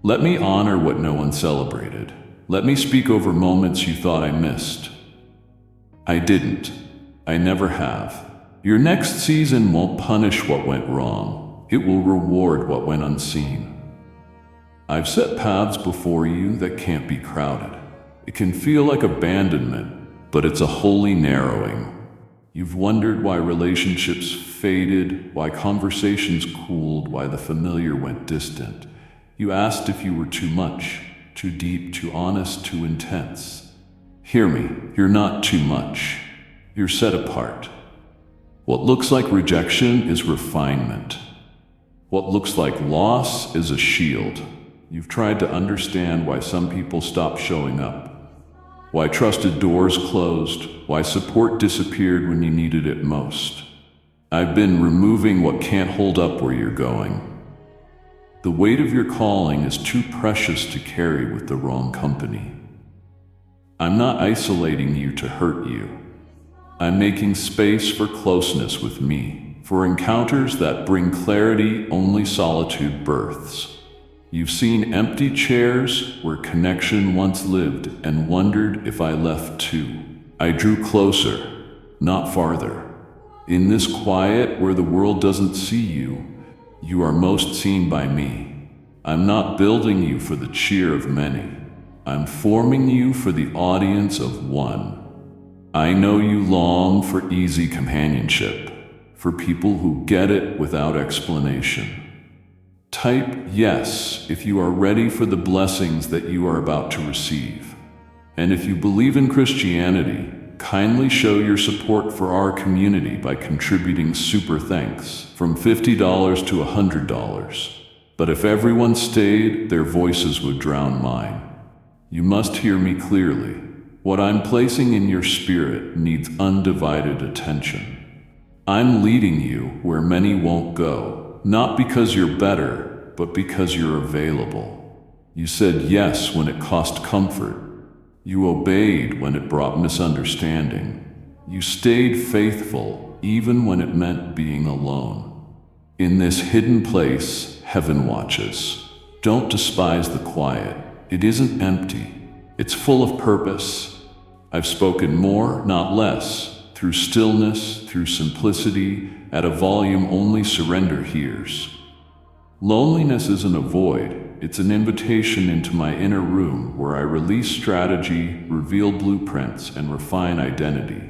Let me honor what no one celebrated. Let me speak over moments you thought I missed. I didn't. I never have. Your next season won't punish what went wrong. It will reward what went unseen. I've set paths before you that can't be crowded. It can feel like abandonment, but it's a holy narrowing. You've wondered why relationships faded, why conversations cooled, why the familiar went distant. You asked if you were too much, too deep, too honest, too intense. Hear me, you're not too much. You're set apart. What looks like rejection is refinement. What looks like loss is a shield. You've tried to understand why some people stop showing up. Why trusted doors closed, why support disappeared when you needed it most. I've been removing what can't hold up where you're going. The weight of your calling is too precious to carry with the wrong company. I'm not isolating you to hurt you. I'm making space for closeness with me, for encounters that bring clarity only solitude births. You've seen empty chairs where connection once lived and wondered if I left too. I drew closer, not farther. In this quiet where the world doesn't see you, you are most seen by me. I'm not building you for the cheer of many. I'm forming you for the audience of one. I know you long for easy companionship, for people who get it without explanation. Type yes if you are ready for the blessings that you are about to receive. And if you believe in Christianity, kindly show your support for our community by contributing super thanks from $50 to $100. But if everyone stayed, their voices would drown mine. You must hear me clearly. What I'm placing in your spirit needs undivided attention. I'm leading you where many won't go, not because you're better, but because you're available. You said yes when it cost comfort. You obeyed when it brought misunderstanding. You stayed faithful even when it meant being alone. In this hidden place, heaven watches. Don't despise the quiet. It isn't empty. It's full of purpose. I've spoken more, not less, through stillness, through simplicity, at a volume only surrender hears. Loneliness isn't a void. It's an invitation into my inner room where I release strategy, reveal blueprints, and refine identity.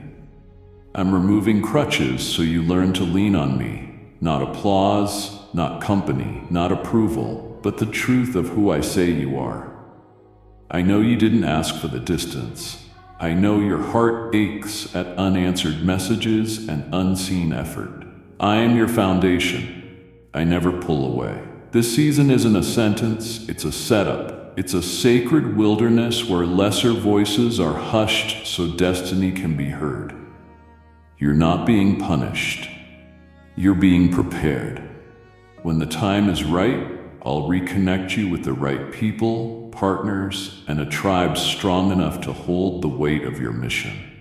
I'm removing crutches so you learn to lean on me. Not applause, not company, not approval, but the truth of who I say you are. I know you didn't ask for the distance. I know your heart aches at unanswered messages and unseen effort. I am your foundation. I never pull away. This season isn't a sentence, it's a setup. It's a sacred wilderness where lesser voices are hushed so destiny can be heard. You're not being punished. You're being prepared. When the time is right, I'll reconnect you with the right people, partners, and a tribe strong enough to hold the weight of your mission.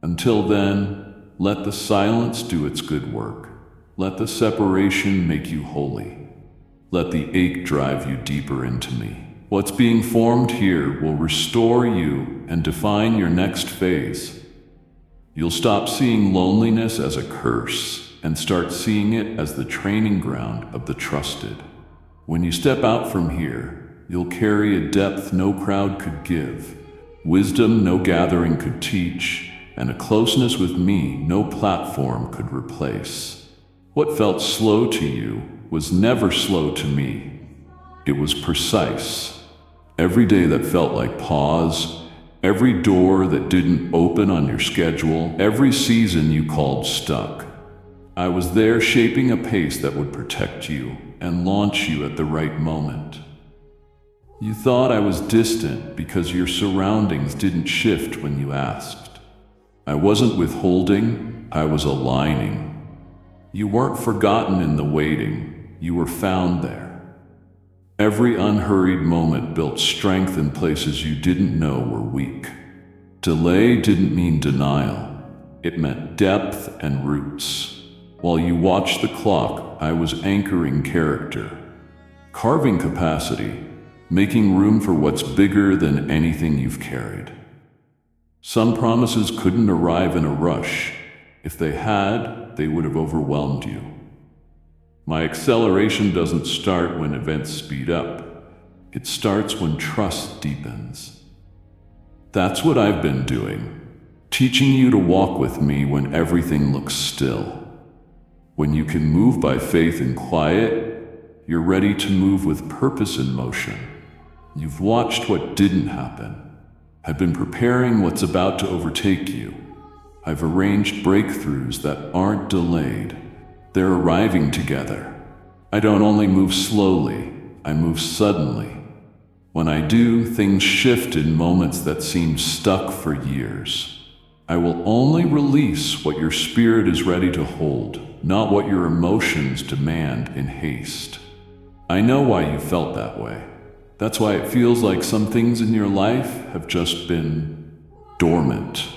Until then, let the silence do its good work. Let the separation make you holy. Let the ache drive you deeper into me. What's being formed here will restore you and define your next phase. You'll stop seeing loneliness as a curse and start seeing it as the training ground of the trusted. When you step out from here, you'll carry a depth no crowd could give, wisdom no gathering could teach, and a closeness with me no platform could replace. What felt slow to you was never slow to me. It was precise. Every day that felt like pause, every door that didn't open on your schedule, every season you called stuck. I was there shaping a pace that would protect you and launch you at the right moment. You thought I was distant because your surroundings didn't shift when you asked. I wasn't withholding, I was aligning. You weren't forgotten in the waiting, you were found there. Every unhurried moment built strength in places you didn't know were weak. Delay didn't mean denial, it meant depth and roots. While you watched the clock, I was anchoring character, carving capacity, making room for what's bigger than anything you've carried. Some promises couldn't arrive in a rush. If they had, they would have overwhelmed you. My acceleration doesn't start when events speed up. It starts when trust deepens. That's what I've been doing, teaching you to walk with me when everything looks still. When you can move by faith in quiet, you're ready to move with purpose in motion. You've watched what didn't happen. I've been preparing what's about to overtake you. I've arranged breakthroughs that aren't delayed. They're arriving together. I don't only move slowly, I move suddenly. When I do, things shift in moments that seemed stuck for years. I will only release what your spirit is ready to hold, not what your emotions demand in haste. I know why you felt that way. That's why it feels like some things in your life have just been dormant.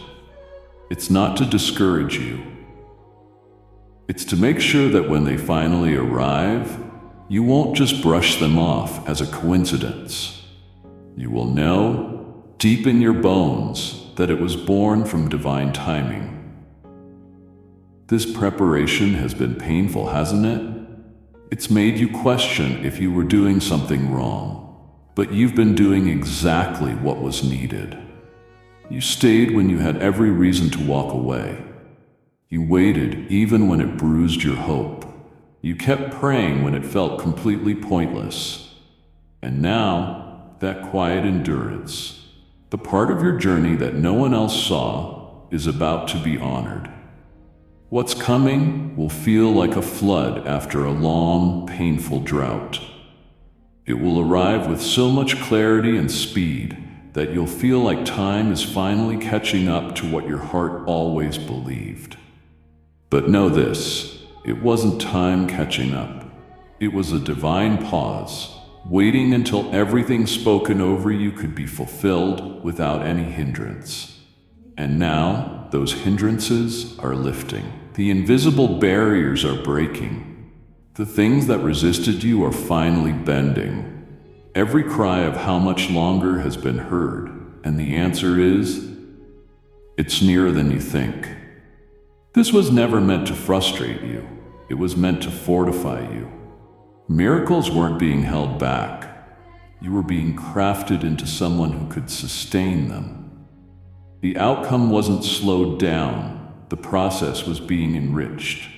It's not to discourage you. It's to make sure that when they finally arrive, you won't just brush them off as a coincidence. You will know, deep in your bones, that it was born from divine timing. This preparation has been painful, hasn't it? It's made you question if you were doing something wrong, but you've been doing exactly what was needed. You stayed when you had every reason to walk away. You waited even when it bruised your hope. You kept praying when it felt completely pointless. And now, that quiet endurance, the part of your journey that no one else saw, is about to be honored. What's coming will feel like a flood after a long, painful drought. It will arrive with so much clarity and speed that you'll feel like time is finally catching up to what your heart always believed. But know this, it wasn't time catching up. It was a divine pause, waiting until everything spoken over you could be fulfilled without any hindrance. And now, those hindrances are lifting. The invisible barriers are breaking. The things that resisted you are finally bending. Every cry of how much longer has been heard, and the answer is, it's nearer than you think. This was never meant to frustrate you. It was meant to fortify you. Miracles weren't being held back. You were being crafted into someone who could sustain them. The outcome wasn't slowed down. The process was being enriched.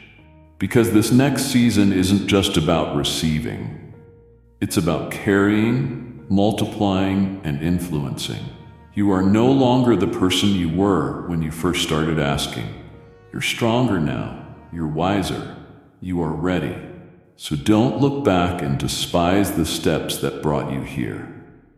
Because this next season isn't just about receiving. It's about carrying, multiplying, and influencing. You are no longer the person you were when you first started asking. You're stronger now. You're wiser. You are ready. So don't look back and despise the steps that brought you here.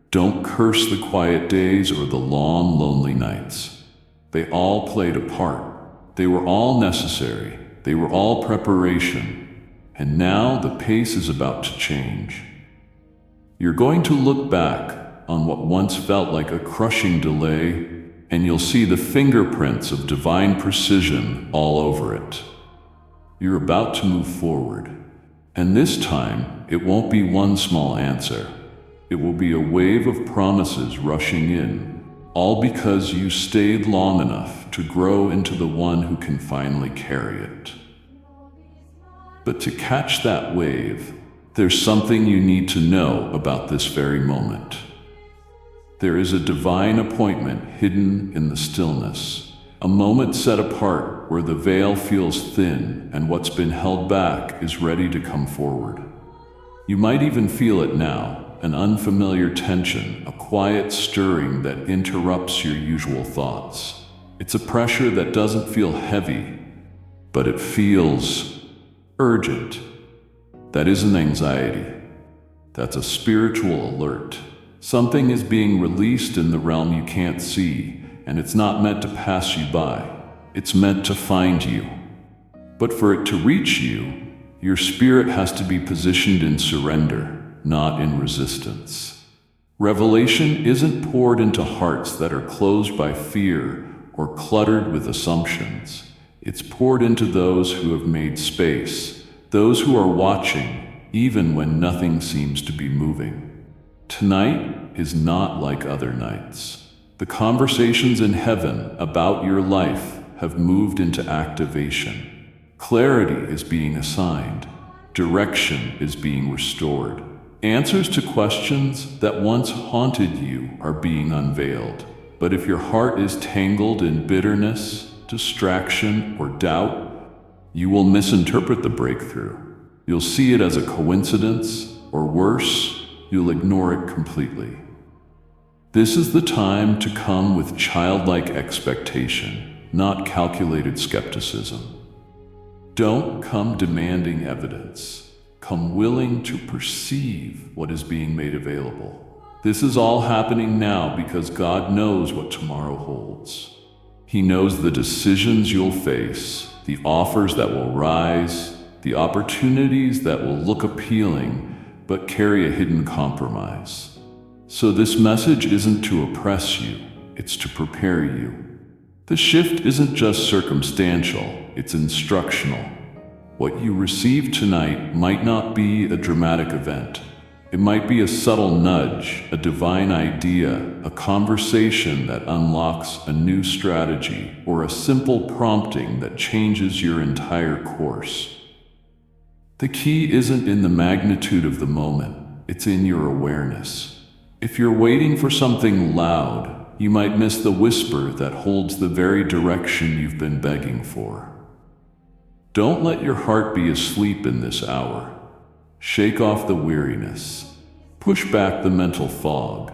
Don't curse the quiet days or the long, lonely nights. They all played a part. They were all necessary. They were all preparation. And now the pace is about to change. You're going to look back on what once felt like a crushing delay, and you'll see the fingerprints of divine precision all over it. You're about to move forward, and this time it won't be one small answer. It will be a wave of promises rushing in, all because you stayed long enough to grow into the one who can finally carry it. But to catch that wave, there's something you need to know about this very moment. There is a divine appointment hidden in the stillness, a moment set apart where the veil feels thin and what's been held back is ready to come forward. You might even feel it now, an unfamiliar tension, a quiet stirring that interrupts your usual thoughts. It's a pressure that doesn't feel heavy, but it feels urgent. That isn't anxiety. That's a spiritual alert. Something is being released in the realm you can't see, and it's not meant to pass you by. It's meant to find you. But for it to reach you, your spirit has to be positioned in surrender, not in resistance. Revelation isn't poured into hearts that are closed by fear or cluttered with assumptions. It's poured into those who have made space, those who are watching, even when nothing seems to be moving. Tonight is not like other nights. The conversations in heaven about your life have moved into activation. Clarity is being assigned. Direction is being restored. Answers to questions that once haunted you are being unveiled. But if your heart is tangled in bitterness, distraction, or doubt, you will misinterpret the breakthrough. You'll see it as a coincidence, or worse, you'll ignore it completely. This is the time to come with childlike expectation, not calculated skepticism. Don't come demanding evidence. Come willing to perceive what is being made available. This is all happening now because God knows what tomorrow holds. He knows the decisions you'll face, the offers that will rise, the opportunities that will look appealing but carry a hidden compromise. So this message isn't to oppress you, it's to prepare you. The shift isn't just circumstantial, it's instructional. What you receive tonight might not be a dramatic event. It might be a subtle nudge, a divine idea, a conversation that unlocks a new strategy, or a simple prompting that changes your entire course. The key isn't in the magnitude of the moment, it's in your awareness. If you're waiting for something loud, you might miss the whisper that holds the very direction you've been begging for. Don't let your heart be asleep in this hour. Shake off the weariness. Push back the mental fog.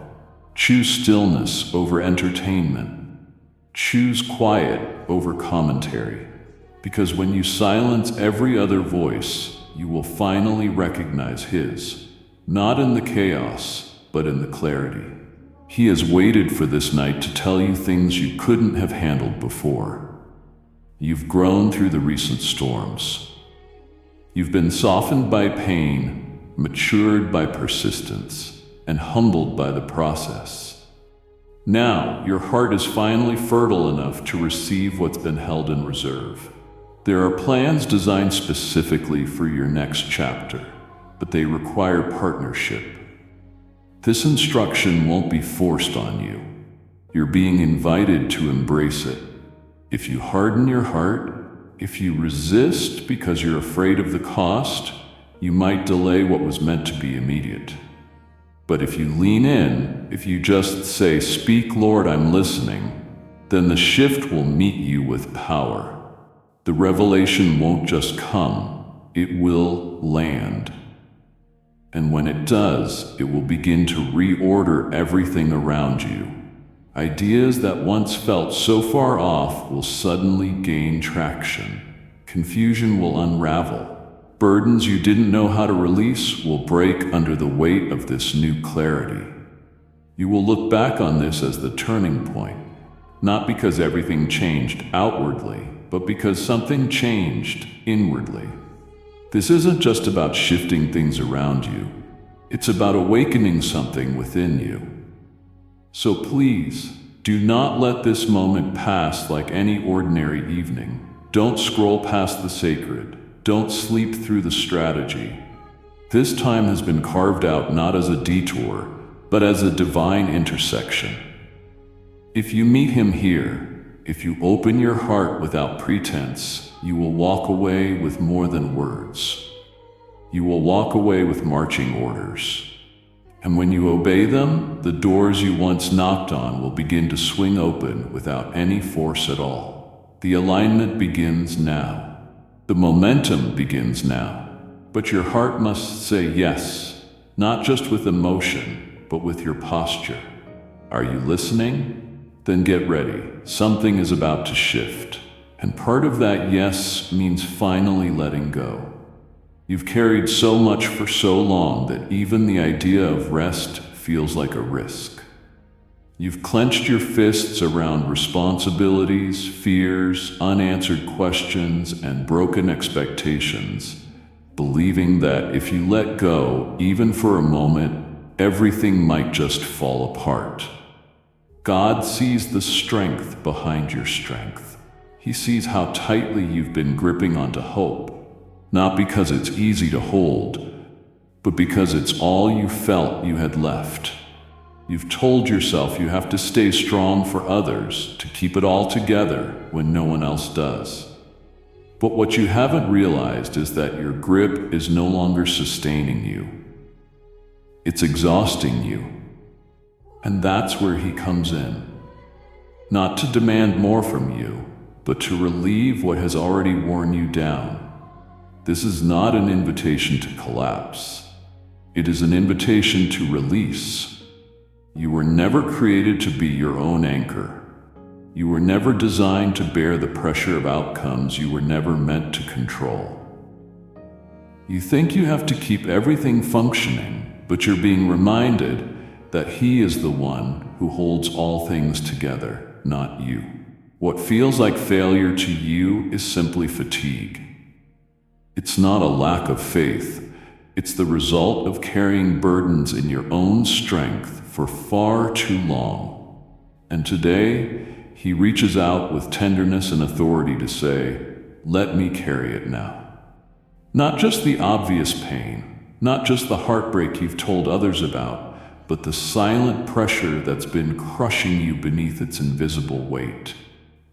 Choose stillness over entertainment. Choose quiet over commentary. Because when you silence every other voice, you will finally recognize His, not in the chaos, but in the clarity. He has waited for this night to tell you things you couldn't have handled before. You've grown through the recent storms. You've been softened by pain, matured by persistence, and humbled by the process. Now, your heart is finally fertile enough to receive what's been held in reserve. There are plans designed specifically for your next chapter, but they require partnership. This instruction won't be forced on you. You're being invited to embrace it. If you harden your heart, if you resist because you're afraid of the cost, you might delay what was meant to be immediate. But if you lean in, if you just say, "Speak, Lord, I'm listening," then the shift will meet you with power. The revelation won't just come, it will land. And when it does, it will begin to reorder everything around you. Ideas that once felt so far off will suddenly gain traction. Confusion will unravel. Burdens you didn't know how to release will break under the weight of this new clarity. You will look back on this as the turning point, not because everything changed outwardly, but because something changed inwardly. This isn't just about shifting things around you. It's about awakening something within you. So please, do not let this moment pass like any ordinary evening. Don't scroll past the sacred. Don't sleep through the strategy. This time has been carved out not as a detour, but as a divine intersection. If you meet him here, if you open your heart without pretense, you will walk away with more than words. You will walk away with marching orders. And when you obey them, the doors you once knocked on will begin to swing open without any force at all. The alignment begins now. The momentum begins now. But your heart must say yes, not just with emotion, but with your posture. Are you listening? Then get ready. Something is about to shift. And part of that yes means finally letting go. You've carried so much for so long that even the idea of rest feels like a risk. You've clenched your fists around responsibilities, fears, unanswered questions, and broken expectations, believing that if you let go, even for a moment, everything might just fall apart. God sees the strength behind your strength. He sees how tightly you've been gripping onto hope. Not because it's easy to hold, but because it's all you felt you had left. You've told yourself you have to stay strong for others, to keep it all together when no one else does. But what you haven't realized is that your grip is no longer sustaining you. It's exhausting you. And that's where he comes in. Not to demand more from you, but to relieve what has already worn you down. This is not an invitation to collapse. It is an invitation to release. You were never created to be your own anchor. You were never designed to bear the pressure of outcomes you were never meant to control. You think you have to keep everything functioning, but you're being reminded that he is the one who holds all things together, not you. What feels like failure to you is simply fatigue. It's not a lack of faith. It's the result of carrying burdens in your own strength for far too long. And today, he reaches out with tenderness and authority to say, "Let me carry it now." Not just the obvious pain, not just the heartbreak you've told others about, but the silent pressure that's been crushing you beneath its invisible weight.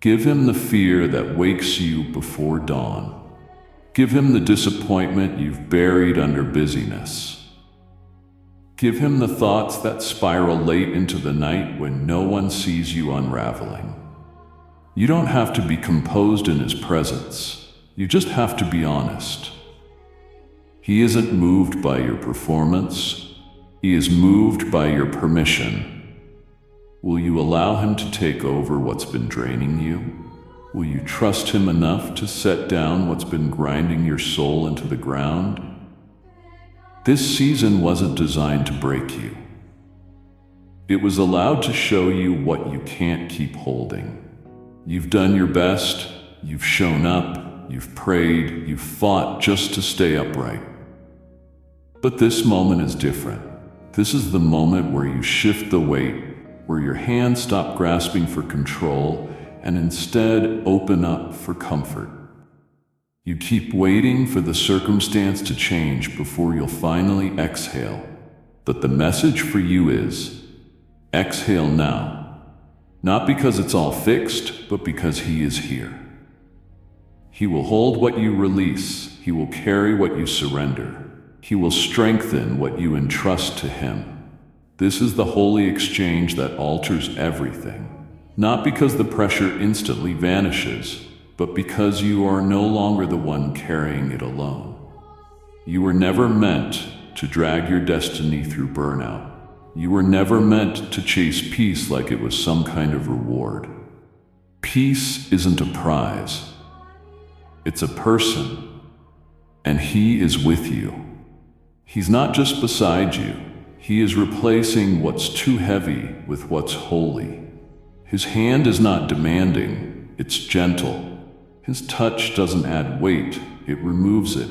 Give him the fear that wakes you before dawn. Give him the disappointment you've buried under busyness. Give him the thoughts that spiral late into the night when no one sees you unraveling. You don't have to be composed in his presence. You just have to be honest. He isn't moved by your performance. He is moved by your permission. Will you allow him to take over what's been draining you? Will you trust him enough to set down what's been grinding your soul into the ground? This season wasn't designed to break you. It was allowed to show you what you can't keep holding. You've done your best, you've shown up, you've prayed, you've fought just to stay upright. But this moment is different. This is the moment where you shift the weight, where your hands stop grasping for control and instead open up for comfort. You keep waiting for the circumstance to change before you'll finally exhale. But the message for you is, exhale now. Not because it's all fixed, but because he is here. He will hold what you release. He will carry what you surrender. He will strengthen what you entrust to him. This is the holy exchange that alters everything. Not because the pressure instantly vanishes, but because you are no longer the one carrying it alone. You were never meant to drag your destiny through burnout. You were never meant to chase peace like it was some kind of reward. Peace isn't a prize. It's a person. And he is with you. He's not just beside you. He is replacing what's too heavy with what's holy. His hand is not demanding, it's gentle. His touch doesn't add weight, it removes it.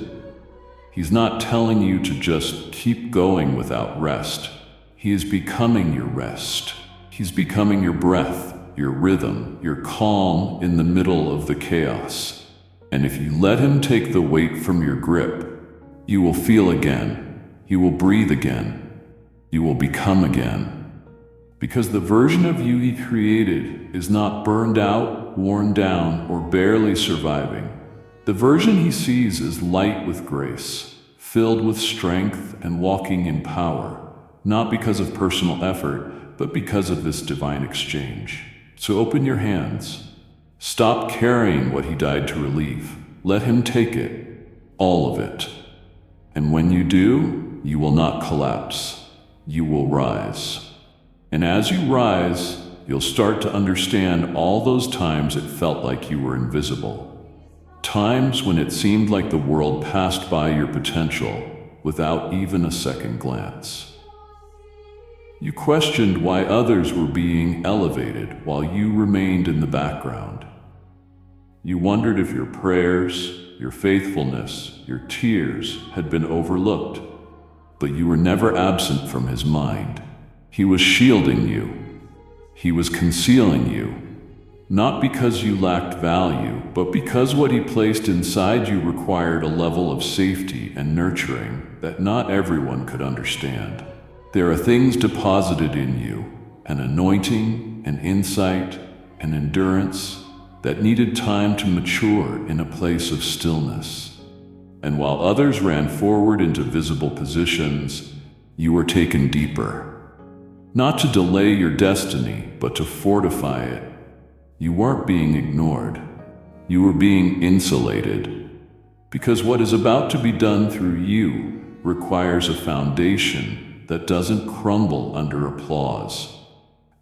He's not telling you to just keep going without rest. He is becoming your rest. He's becoming your breath, your rhythm, your calm in the middle of the chaos. And if you let him take the weight from your grip, you will feel again. You will breathe again. You will become again. Because the version of you he created is not burned out, worn down, or barely surviving. The version he sees is light with grace, filled with strength and walking in power, not because of personal effort, but because of this divine exchange. So open your hands. Stop carrying what he died to relieve. Let him take it, all of it. And when you do, you will not collapse. You will rise. And as you rise, you'll start to understand all those times it felt like you were invisible. Times when it seemed like the world passed by your potential without even a second glance. You questioned why others were being elevated while you remained in the background. You wondered if your prayers, your faithfulness, your tears had been overlooked, but you were never absent from his mind. He was shielding you. He was concealing you, not because you lacked value, but because what he placed inside you required a level of safety and nurturing that not everyone could understand. There are things deposited in you, an anointing, an insight, an endurance that needed time to mature in a place of stillness. And while others ran forward into visible positions, you were taken deeper. Not to delay your destiny, but to fortify it. You weren't being ignored. You were being insulated. Because what is about to be done through you requires a foundation that doesn't crumble under applause,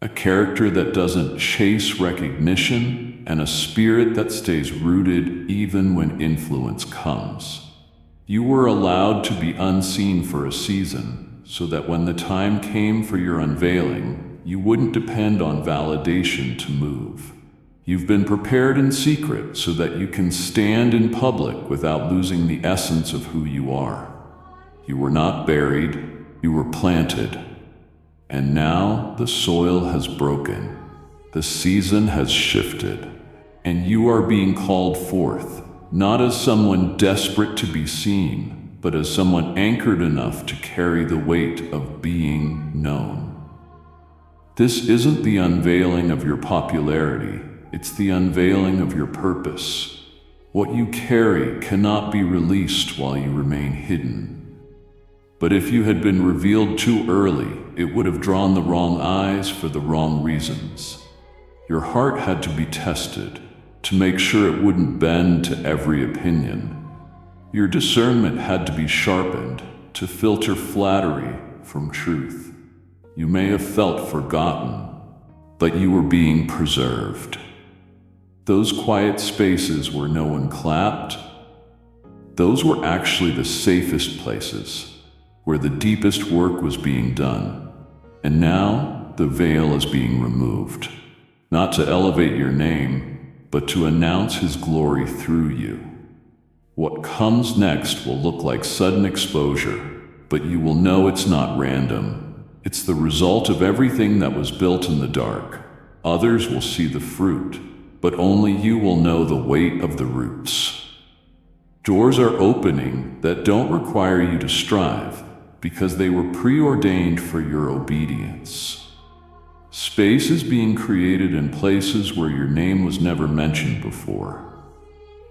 a character that doesn't chase recognition, and a spirit that stays rooted even when influence comes. You were allowed to be unseen for a season, so that when the time came for your unveiling, you wouldn't depend on validation to move. You've been prepared in secret so that you can stand in public without losing the essence of who you are. You were not buried. You were planted, and now the soil has broken, the season has shifted, and you are being called forth, not as someone desperate to be seen, but as someone anchored enough to carry the weight of being known. This isn't the unveiling of your popularity, it's the unveiling of your purpose. What you carry cannot be released while you remain hidden. But if you had been revealed too early, it would have drawn the wrong eyes for the wrong reasons. Your heart had to be tested to make sure it wouldn't bend to every opinion. Your discernment had to be sharpened to filter flattery from truth. You may have felt forgotten, but you were being preserved. Those quiet spaces where no one clapped, those were actually the safest places, where the deepest work was being done. And now the veil is being removed, not to elevate your name, but to announce his glory through you. What comes next will look like sudden exposure, but you will know it's not random. It's the result of everything that was built in the dark. Others will see the fruit, but only you will know the weight of the roots. Doors are opening that don't require you to strive, because they were preordained for your obedience. Space is being created in places where your name was never mentioned before.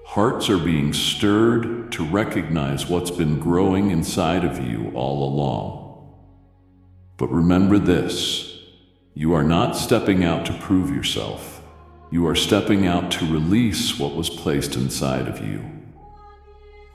Hearts are being stirred to recognize what's been growing inside of you all along. But remember this, you are not stepping out to prove yourself. You are stepping out to release what was placed inside of you.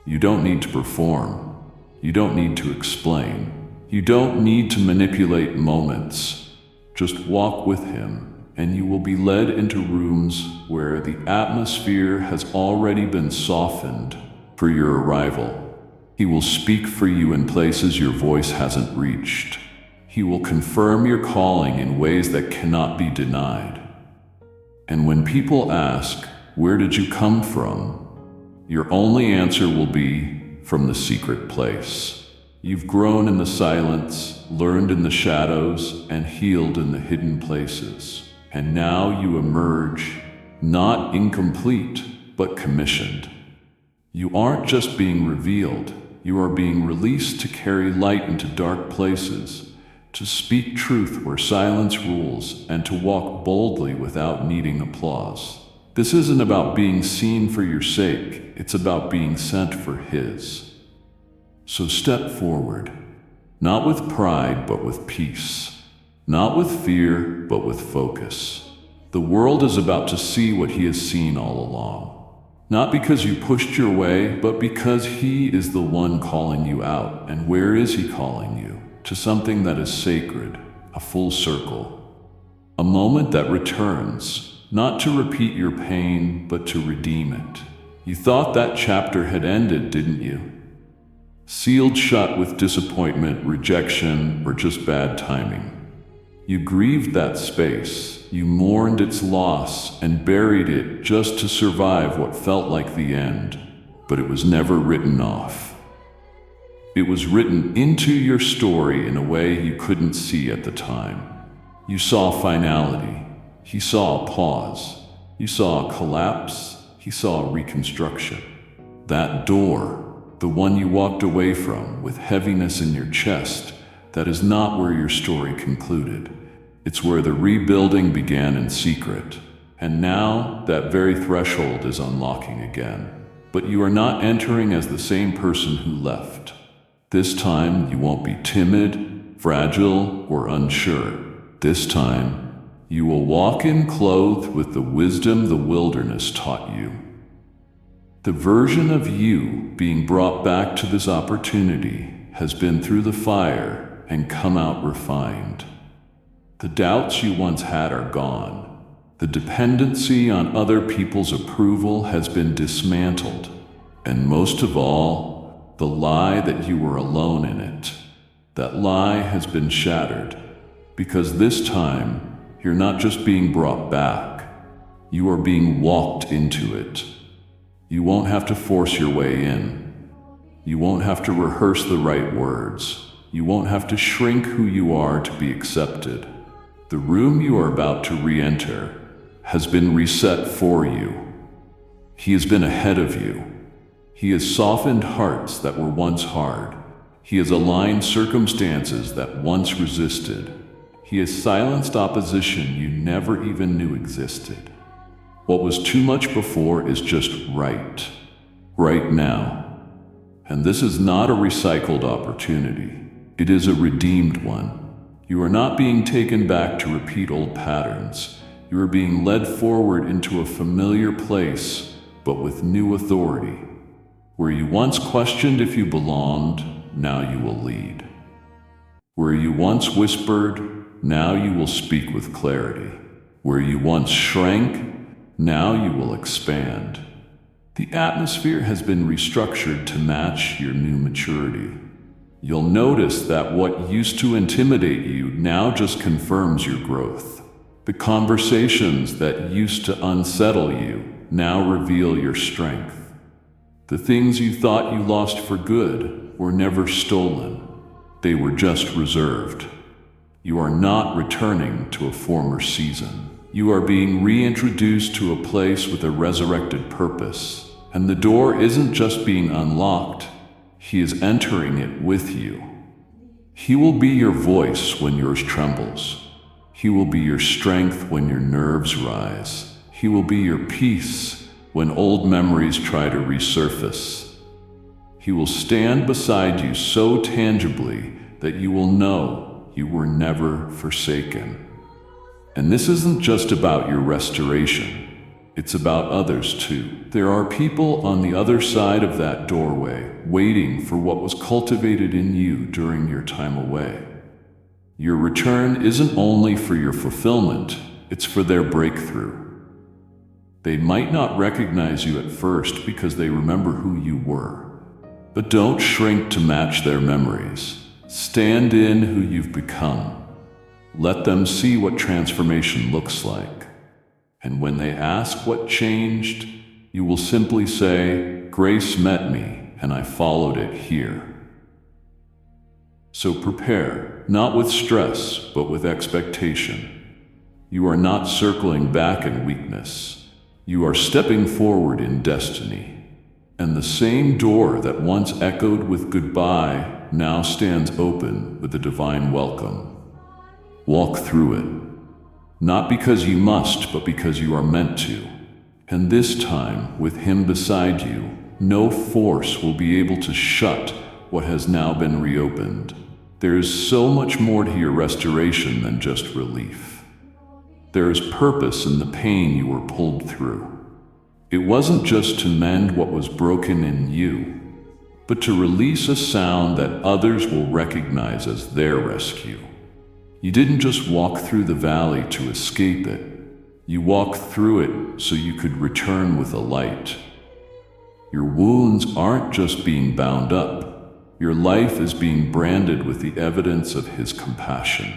You don't need to perform. You don't need to explain. You don't need to manipulate moments. Just walk with him, and you will be led into rooms where the atmosphere has already been softened for your arrival. He will speak for you in places your voice hasn't reached. He will confirm your calling in ways that cannot be denied. And when people ask, "Where did you come from?" your only answer will be, "From the secret place." You've grown in the silence, learned in the shadows, and healed in the hidden places. And now you emerge, not incomplete, but commissioned. You aren't just being revealed, you are being released to carry light into dark places, to speak truth where silence rules, and to walk boldly without needing applause. This isn't about being seen for your sake, it's about being sent for His. So step forward, not with pride but with peace, not with fear but with focus. The world is about to see what He has seen all along. Not because you pushed your way, but because He is the one calling you out. And where is He calling you? To something that is sacred, a full circle. A moment that returns, not to repeat your pain, but to redeem it. You thought that chapter had ended, didn't you? Sealed shut with disappointment, rejection, or just bad timing. You grieved that space, you mourned its loss and buried it just to survive what felt like the end, but it was never written off. It was written into your story in a way you couldn't see at the time. You saw finality, He saw a pause, you saw a collapse, He saw a reconstruction. That door, the one you walked away from with heaviness in your chest, that is not where your story concluded. It's where the rebuilding began in secret. And now, that very threshold is unlocking again. But you are not entering as the same person who left. This time, you won't be timid, fragile, or unsure. This time, you will walk in clothed with the wisdom the wilderness taught you. The version of you being brought back to this opportunity has been through the fire and come out refined. The doubts you once had are gone. The dependency on other people's approval has been dismantled. And most of all, the lie that you were alone in it. That lie has been shattered. Because this time, you're not just being brought back. You are being walked into it. You won't have to force your way in. You won't have to rehearse the right words. You won't have to shrink who you are to be accepted. The room you are about to re-enter has been reset for you. He has been ahead of you. He has softened hearts that were once hard. He has aligned circumstances that once resisted. He has silenced opposition you never even knew existed. What was too much before is just right now. And this is not a recycled opportunity. It is a redeemed one. You are not being taken back to repeat old patterns. You are being led forward into a familiar place, but with new authority. Where you once questioned if you belonged, now you will lead. Where you once whispered, now you will speak with clarity. Where you once shrank, now you will expand. The atmosphere has been restructured to match your new maturity. You'll notice that what used to intimidate you now just confirms your growth. The conversations that used to unsettle you now reveal your strength. The things you thought you lost for good were never stolen. They were just reserved. You are not returning to a former season. You are being reintroduced to a place with a resurrected purpose. And the door isn't just being unlocked, He is entering it with you. He will be your voice when yours trembles. He will be your strength when your nerves rise. He will be your peace when old memories try to resurface. He will stand beside you so tangibly that you will know you were never forsaken. And this isn't just about your restoration. It's about others too. There are people on the other side of that doorway, waiting for what was cultivated in you during your time away. Your return isn't only for your fulfillment, it's for their breakthrough. They might not recognize you at first because they remember who you were. But don't shrink to match their memories. Stand in who you've become. Let them see what transformation looks like. And when they ask what changed, you will simply say, "Grace met me, and I followed it here." So prepare, not with stress, but with expectation. You are not circling back in weakness. You are stepping forward in destiny. And the same door that once echoed with goodbye now stands open with a divine welcome. Walk through it. Not because you must, but because you are meant to. And this time, with Him beside you, no force will be able to shut what has now been reopened. There is so much more to your restoration than just relief. There is purpose in the pain you were pulled through. It wasn't just to mend what was broken in you, but to release a sound that others will recognize as their rescue. You didn't just walk through the valley to escape it. You walked through it so you could return with a light. Your wounds aren't just being bound up. Your life is being branded with the evidence of His compassion.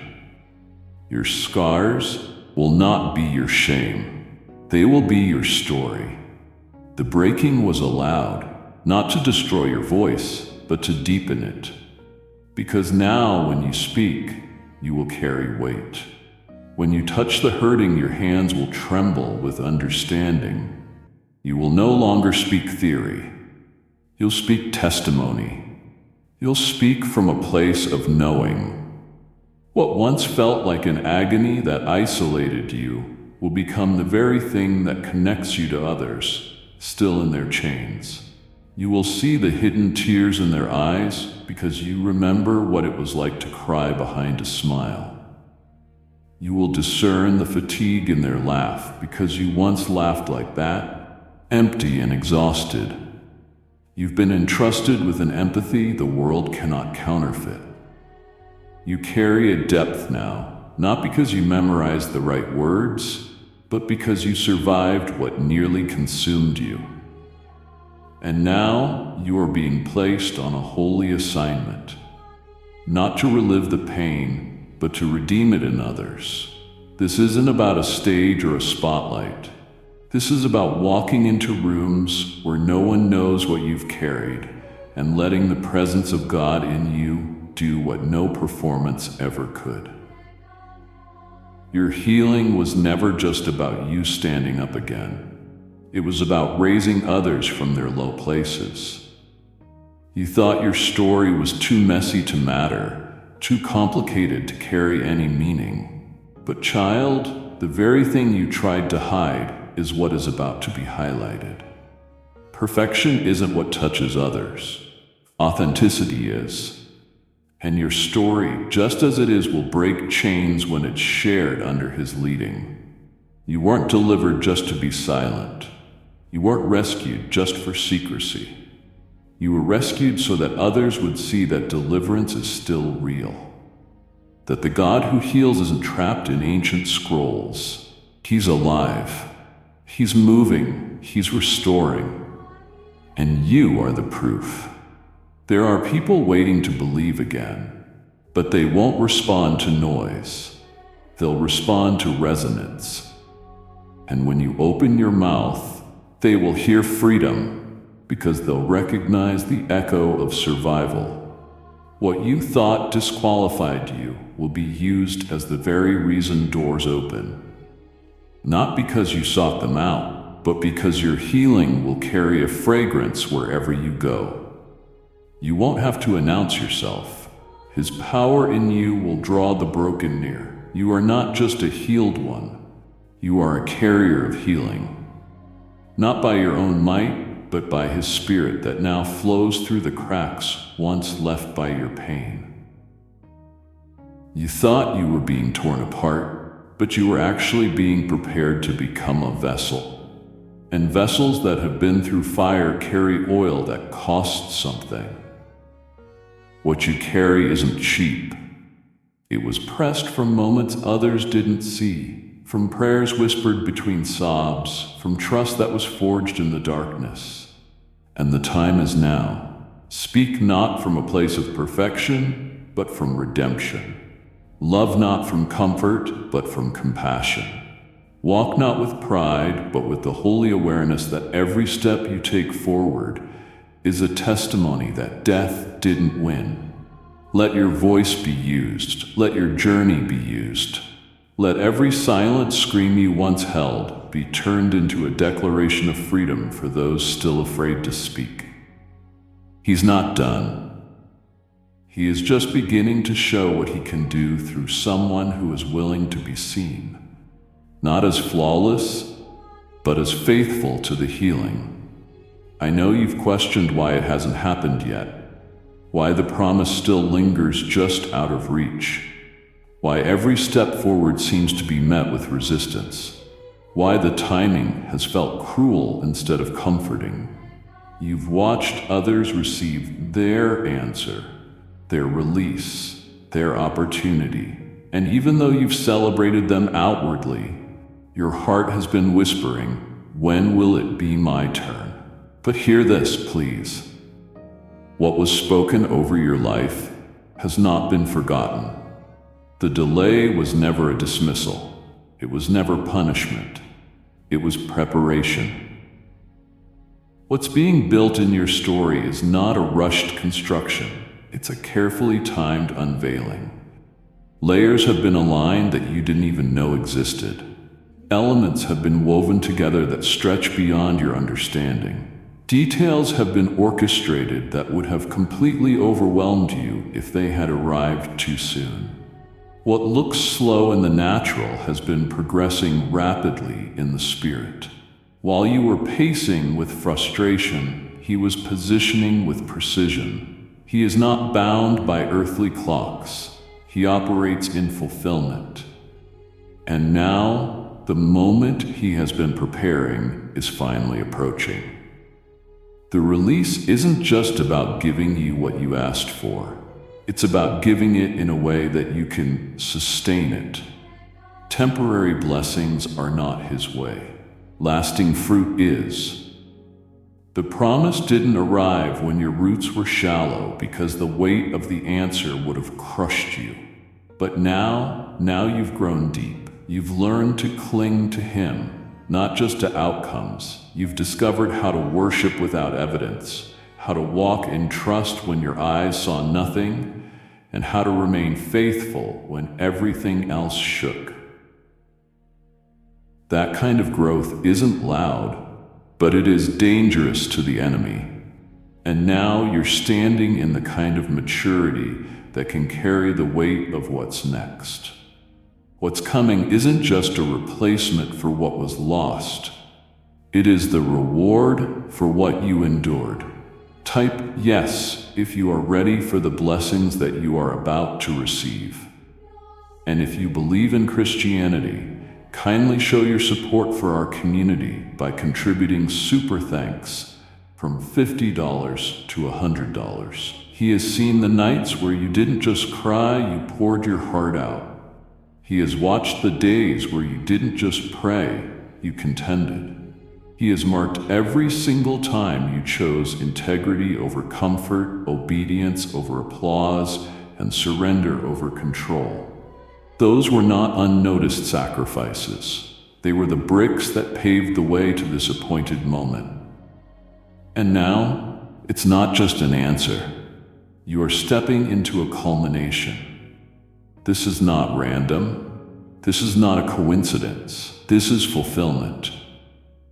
Your scars will not be your shame. They will be your story. The breaking was allowed, not to destroy your voice, but to deepen it. Because now, when you speak, you will carry weight. When you touch the hurting, your hands will tremble with understanding. You will no longer speak theory. You'll speak testimony. You'll speak from a place of knowing. What once felt like an agony that isolated you will become the very thing that connects you to others, still in their chains. You will see the hidden tears in their eyes because you remember what it was like to cry behind a smile. You will discern the fatigue in their laugh because you once laughed like that, empty and exhausted. You've been entrusted with an empathy the world cannot counterfeit. You carry a depth now, not because you memorized the right words, but because you survived what nearly consumed you. And now you are being placed on a holy assignment, not to relive the pain, but to redeem it in others. This isn't about a stage or a spotlight. This is about walking into rooms where no one knows what you've carried and letting the presence of God in you do what no performance ever could. Your healing was never just about you standing up again. It was about raising others from their low places. You thought your story was too messy to matter, too complicated to carry any meaning. But child, the very thing you tried to hide is what is about to be highlighted. Perfection isn't what touches others. Authenticity is. And your story, just as it is, will break chains when it's shared under His leading. You weren't delivered just to be silent. You weren't rescued just for secrecy. You were rescued so that others would see that deliverance is still real. That the God who heals isn't trapped in ancient scrolls. He's alive. He's moving. He's restoring. And you are the proof. There are people waiting to believe again, but they won't respond to noise. They'll respond to resonance. And when you open your mouth, they will hear freedom because they'll recognize the echo of survival. What you thought disqualified you will be used as the very reason doors open. Not because you sought them out, but because your healing will carry a fragrance wherever you go. You won't have to announce yourself. His power in you will draw the broken near. You are not just a healed one. You are a carrier of healing. Not by your own might, but by His Spirit that now flows through the cracks once left by your pain. You thought you were being torn apart, but you were actually being prepared to become a vessel. And vessels that have been through fire carry oil that costs something. What you carry isn't cheap. It was pressed from moments others didn't see, from prayers whispered between sobs, from trust that was forged in the darkness. And the time is now. Speak not from a place of perfection, but from redemption. Love not from comfort, but from compassion. Walk not with pride, but with the holy awareness that every step you take forward is a testimony that death didn't win. Let your voice be used. Let your journey be used. Let every silent scream you once held be turned into a declaration of freedom for those still afraid to speak. He's not done. He is just beginning to show what he can do through someone who is willing to be seen, not as flawless, but as faithful to the healing. I know you've questioned why it hasn't happened yet, why the promise still lingers just out of reach, why every step forward seems to be met with resistance, why the timing has felt cruel instead of comforting. You've watched others receive their answer, their release, their opportunity, and even though you've celebrated them outwardly, your heart has been whispering, "When will it be my turn?" But hear this, please. What was spoken over your life has not been forgotten. The delay was never a dismissal. It was never punishment. It was preparation. What's being built in your story is not a rushed construction. It's a carefully timed unveiling. Layers have been aligned that you didn't even know existed. Elements have been woven together that stretch beyond your understanding. Details have been orchestrated that would have completely overwhelmed you if they had arrived too soon. What looks slow in the natural has been progressing rapidly in the spirit. While you were pacing with frustration, he was positioning with precision. He is not bound by earthly clocks. He operates in fulfillment. And now, the moment he has been preparing is finally approaching. The release isn't just about giving you what you asked for. It's about giving it in a way that you can sustain it. Temporary blessings are not his way. Lasting fruit is. The promise didn't arrive when your roots were shallow because the weight of the answer would have crushed you. But now you've grown deep. You've learned to cling to him, not just to outcomes. You've discovered how to worship without evidence, how to walk in trust when your eyes saw nothing, and how to remain faithful when everything else shook. That kind of growth isn't loud, but it is dangerous to the enemy. And now you're standing in the kind of maturity that can carry the weight of what's next. What's coming isn't just a replacement for what was lost. It is the reward for what you endured. Type yes if you are ready for the blessings that you are about to receive. And if you believe in Christianity, kindly show your support for our community by contributing super thanks from $50 to $100. He has seen the nights where you didn't just cry, you poured your heart out. He has watched the days where you didn't just pray, you contended. He has marked every single time you chose integrity over comfort, obedience over applause, and surrender over control. Those were not unnoticed sacrifices. They were the bricks that paved the way to this appointed moment. And now, it's not just an answer. You are stepping into a culmination. This is not random. This is not a coincidence. This is fulfillment.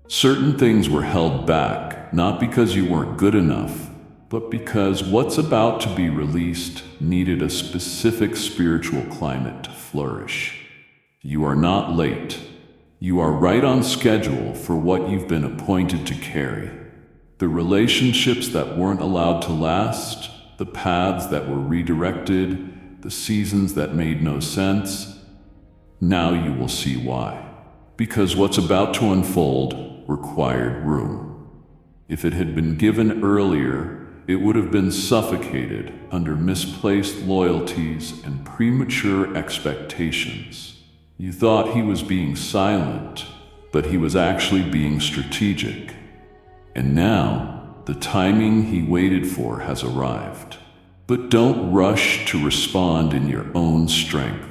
Certain things were held back, not because you weren't good enough, but because what's about to be released needed a specific spiritual climate to flourish. You are not late. You are right on schedule for what you've been appointed to carry. The relationships that weren't allowed to last, the paths that were redirected, the seasons that made no sense. Now you will see why. Because what's about to unfold required room. If it had been given earlier, it would have been suffocated under misplaced loyalties and premature expectations. You thought he was being silent, but he was actually being strategic. And now, the timing he waited for has arrived. But don't rush to respond in your own strength.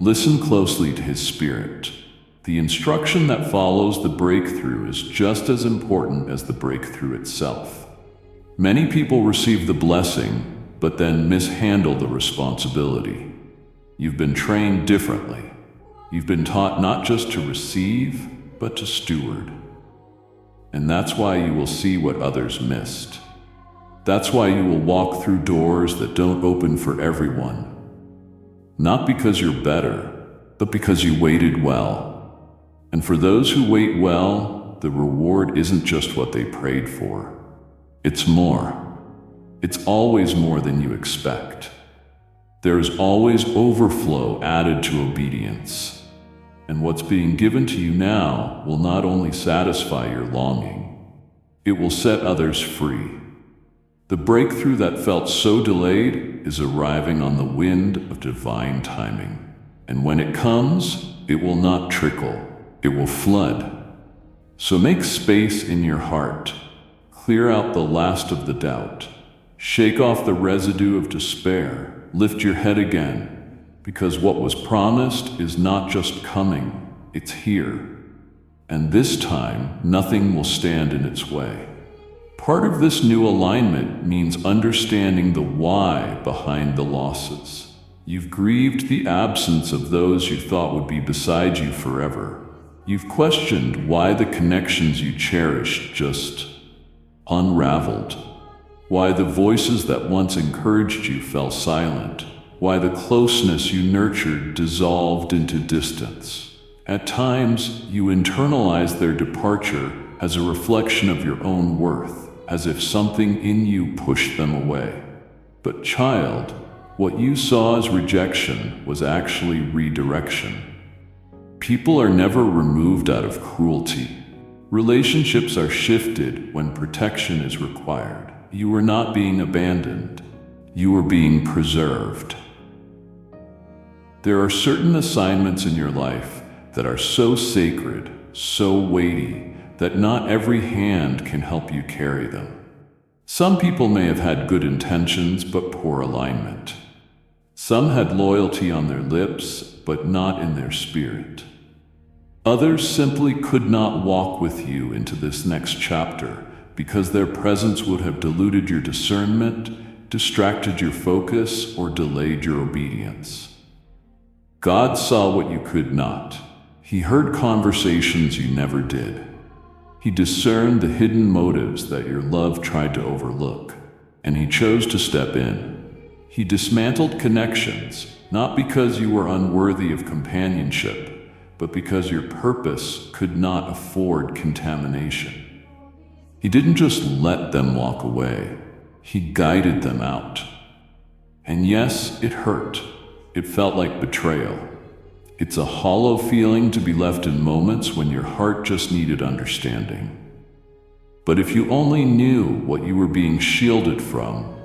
Listen closely to his spirit. The instruction that follows the breakthrough is just as important as the breakthrough itself. Many people receive the blessing, but then mishandle the responsibility. You've been trained differently. You've been taught not just to receive, but to steward. And that's why you will see what others missed. That's why you will walk through doors that don't open for everyone. Not because you're better, but because you waited well. And for those who wait well, the reward isn't just what they prayed for. It's more. It's always more than you expect. There is always overflow added to obedience. And what's being given to you now will not only satisfy your longing, it will set others free. The breakthrough that felt so delayed is arriving on the wind of divine timing. And when it comes, it will not trickle, it will flood. So make space in your heart. Clear out the last of the doubt. Shake off the residue of despair. Lift your head again, because what was promised is not just coming, it's here. And this time, nothing will stand in its way. Part of this new alignment means understanding the why behind the losses. You've grieved the absence of those you thought would be beside you forever. You've questioned why the connections you cherished just unraveled. Why the voices that once encouraged you fell silent. Why the closeness you nurtured dissolved into distance. At times, you internalized their departure as a reflection of your own worth, as if something in you pushed them away. But child, what you saw as rejection was actually redirection. People are never removed out of cruelty. Relationships are shifted when protection is required. You were not being abandoned. You were being preserved. There are certain assignments in your life that are so sacred, so weighty, that not every hand can help you carry them. Some people may have had good intentions but poor alignment. Some had loyalty on their lips but not in their spirit. Others simply could not walk with you into this next chapter because their presence would have diluted your discernment, distracted your focus, or delayed your obedience. God saw what you could not. He heard conversations you never did. He discerned the hidden motives that your love tried to overlook, and He chose to step in. He dismantled connections, not because you were unworthy of companionship, but because your purpose could not afford contamination. He didn't just let them walk away, He guided them out. And yes, it hurt. It felt like betrayal. It's a hollow feeling to be left in moments when your heart just needed understanding. But if you only knew what you were being shielded from,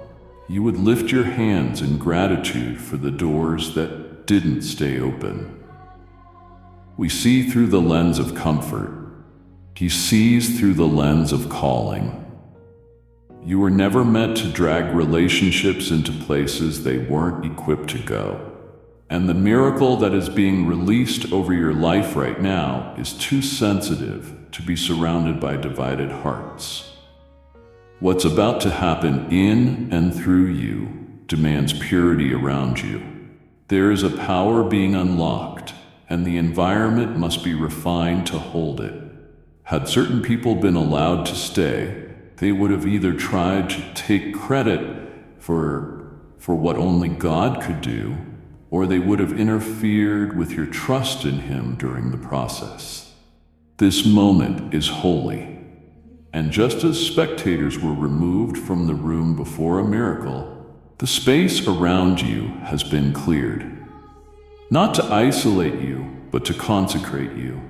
you would lift your hands in gratitude for the doors that didn't stay open. We see through the lens of comfort. He sees through the lens of calling. You were never meant to drag relationships into places they weren't equipped to go. And the miracle that is being released over your life right now is too sensitive to be surrounded by divided hearts. What's about to happen in and through you demands purity around you. There is a power being unlocked, and the environment must be refined to hold it. Had certain people been allowed to stay, they would have either tried to take credit for what only God could do, or they would have interfered with your trust in Him during the process. This moment is holy, and just as spectators were removed from the room before a miracle, the space around you has been cleared. Not to isolate you, but to consecrate you.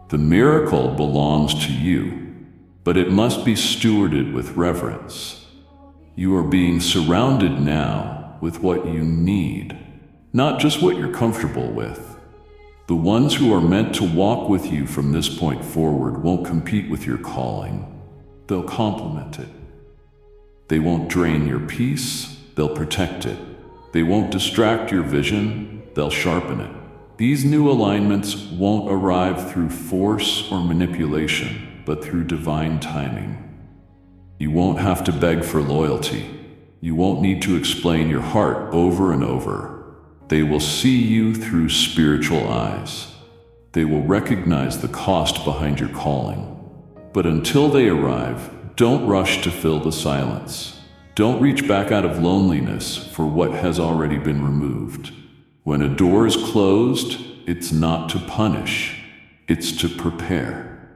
The miracle belongs to you, but it must be stewarded with reverence. You are being surrounded now with what you need, not just what you're comfortable with. The ones who are meant to walk with you from this point forward won't compete with your calling. They'll complement it. They won't drain your peace, they'll protect it. They won't distract your vision, they'll sharpen it. These new alignments won't arrive through force or manipulation, but through divine timing. You won't have to beg for loyalty. You won't need to explain your heart over and over. They will see you through spiritual eyes. They will recognize the cost behind your calling. But until they arrive, Don't rush to fill the silence. Don't reach back out of loneliness for what has already been removed. When a door is closed, it's not to punish, it's to prepare.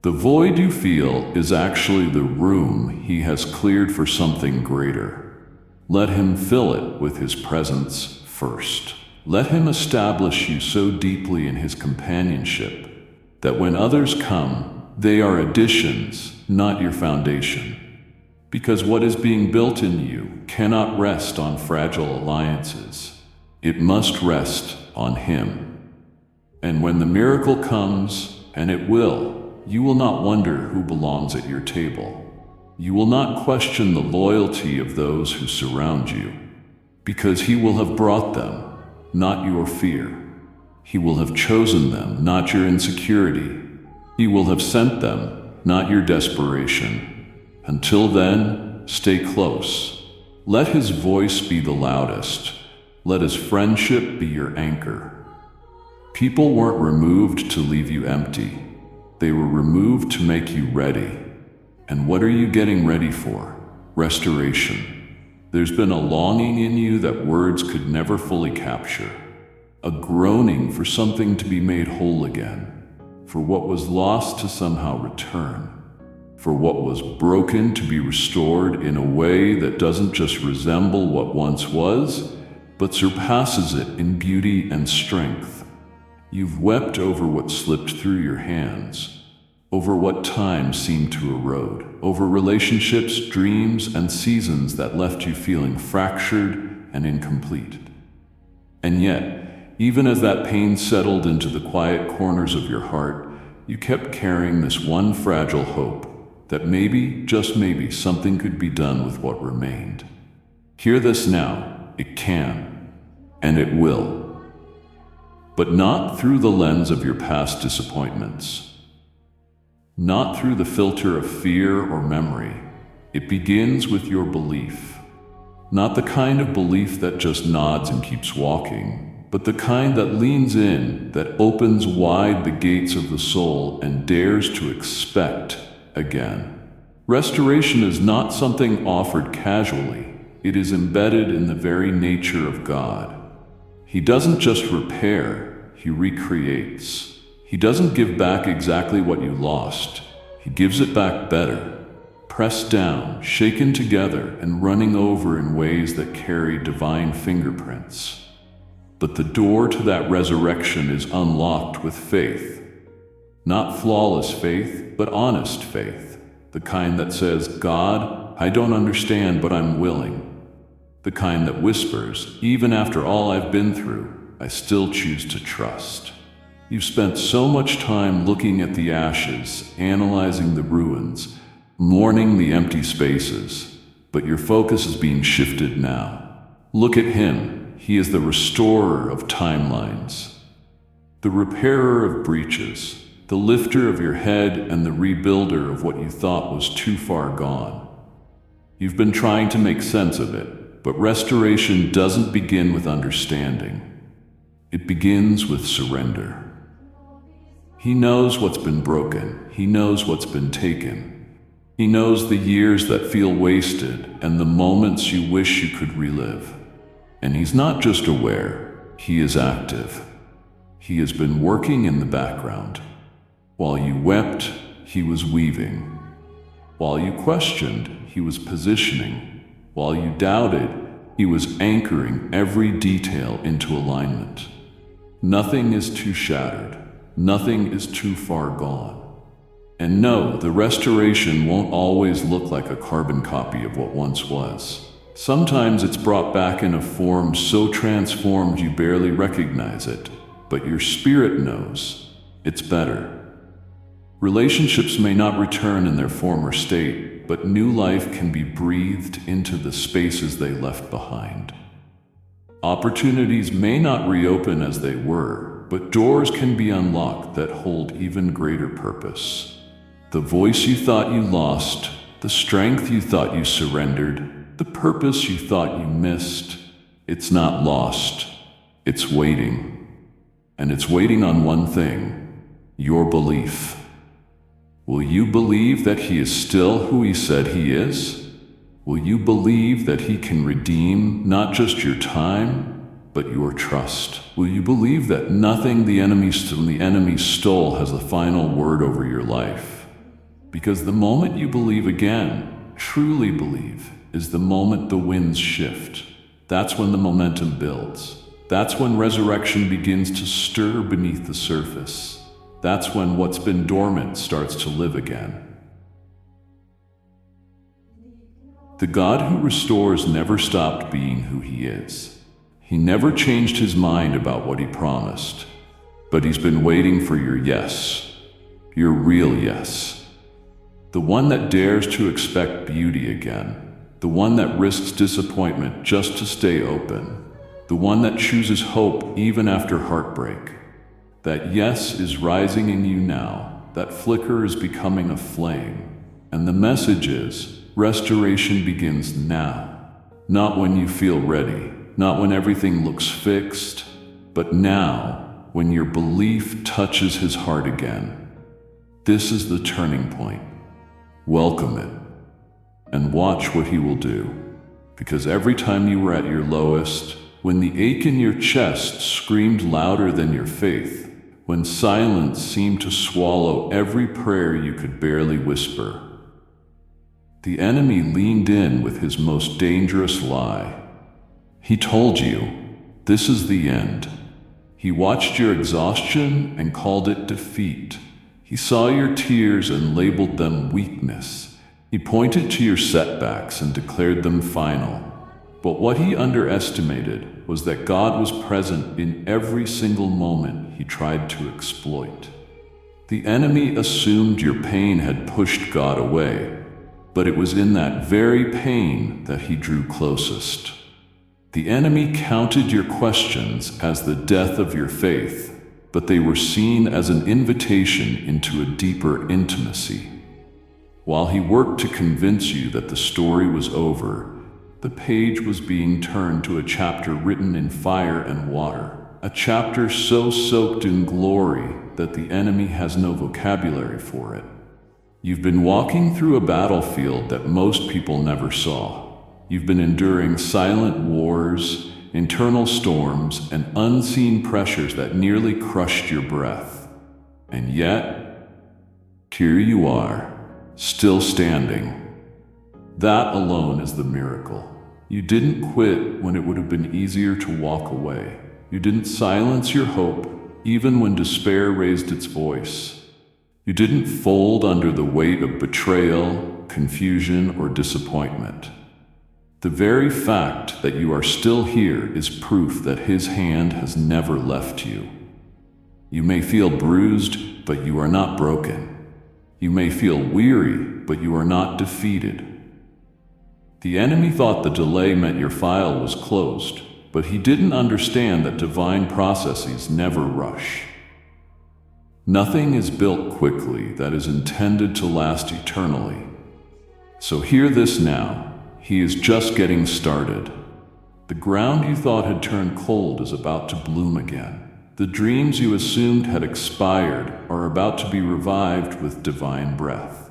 The void you feel is actually the room he has cleared for something greater. Let him fill it with his presence first. Let him establish you so deeply in his companionship that when others come, they are additions, not your foundation. Because what is being built in you cannot rest on fragile alliances. It must rest on him. And when the miracle comes, and it will, you will not wonder who belongs at your table. You will not question the loyalty of those who surround you, because he will have brought them, not your fear. He will have chosen them, not your insecurity. He will have sent them, not your desperation. Until then, stay close. Let his voice be the loudest. Let his friendship be your anchor. People weren't removed to leave you empty. They were removed to make you ready. And what are you getting ready for? Restoration. There's been a longing in you that words could never fully capture. A groaning for something to be made whole again. For what was lost to somehow return. For what was broken to be restored in a way that doesn't just resemble what once was, but surpasses it in beauty and strength. You've wept over what slipped through your hands, over what time seemed to erode, over relationships, dreams, and seasons that left you feeling fractured and incomplete. And yet, even as that pain settled into the quiet corners of your heart, you kept carrying this one fragile hope that maybe, just maybe, something could be done with what remained. Hear this now. It can, and it will. But not through the lens of your past disappointments. Not through the filter of fear or memory. It begins with your belief. Not the kind of belief that just nods and keeps walking, but the kind that leans in, that opens wide the gates of the soul and dares to expect again. Restoration is not something offered casually. It is embedded in the very nature of God. He doesn't just repair, he recreates. He doesn't give back exactly what you lost. He gives it back better, pressed down, shaken together, and running over in ways that carry divine fingerprints. But the door to that resurrection is unlocked with faith. Not flawless faith, but honest faith. The kind that says, God, I don't understand, but I'm willing. The kind that whispers, even after all I've been through, I still choose to trust. You've spent so much time looking at the ashes, analyzing the ruins, mourning the empty spaces, but your focus is being shifted now. Look at him. He is the restorer of timelines, the repairer of breaches, the lifter of your head and the rebuilder of what you thought was too far gone. You've been trying to make sense of it, but restoration doesn't begin with understanding. It begins with surrender. He knows what's been broken. He knows what's been taken. He knows the years that feel wasted and the moments you wish you could relive. And he's not just aware, he is active. He has been working in the background. While you wept, he was weaving. While you questioned, he was positioning. While you doubted, he was anchoring every detail into alignment. Nothing is too shattered. Nothing is too far gone. And no, the restoration won't always look like a carbon copy of what once was. Sometimes it's brought back in a form so transformed you barely recognize it, but your spirit knows it's better. Relationships may not return in their former state, but new life can be breathed into the spaces they left behind. Opportunities may not reopen as they were, but doors can be unlocked that hold even greater purpose. The voice you thought you lost, the strength you thought you surrendered, the purpose you thought you missed, it's not lost. It's waiting. And it's waiting on one thing: your belief. Will you believe that he is still who he said he is? Will you believe that he can redeem not just your time, but your trust? Will you believe that nothing the enemy stole has the final word over your life? Because the moment you believe again, truly believe, is the moment the winds shift. That's when the momentum builds. That's when resurrection begins to stir beneath the surface. That's when what's been dormant starts to live again. The God who restores never stopped being who he is. He never changed his mind about what he promised. But he's been waiting for your yes, your real yes. The one that dares to expect beauty again. The one that risks disappointment just to stay open. The one that chooses hope even after heartbreak. That yes is rising in you now. That flicker is becoming a flame. And the message is, restoration begins now. Not when you feel ready, not when everything looks fixed, but now, when your belief touches his heart again. This is the turning point. Welcome it, and watch what he will do. Because every time you were at your lowest, when the ache in your chest screamed louder than your faith, when silence seemed to swallow every prayer you could barely whisper, the enemy leaned in with his most dangerous lie. He told you, this is the end. He watched your exhaustion and called it defeat. He saw your tears and labeled them weakness. He pointed to your setbacks and declared them final. But what he underestimated was that God was present in every single moment he tried to exploit. The enemy assumed your pain had pushed God away, but it was in that very pain that he drew closest. The enemy counted your questions as the death of your faith, but they were seen as an invitation into a deeper intimacy. While he worked to convince you that the story was over, the page was being turned to a chapter written in fire and water, a chapter so soaked in glory that the enemy has no vocabulary for it. You've been walking through a battlefield that most people never saw. You've been enduring silent wars, internal storms, and unseen pressures that nearly crushed your breath. And yet, here you are, still standing. That alone is the miracle. You didn't quit when it would have been easier to walk away. You didn't silence your hope, even when despair raised its voice. You didn't fold under the weight of betrayal, confusion, or disappointment. The very fact that you are still here is proof that his hand has never left you. You may feel bruised, but you are not broken. You may feel weary, but you are not defeated. The enemy thought the delay meant your file was closed, but he didn't understand that divine processes never rush. Nothing is built quickly that is intended to last eternally. So hear this now, he is just getting started. The ground you thought had turned cold is about to bloom again. The dreams you assumed had expired are about to be revived with divine breath.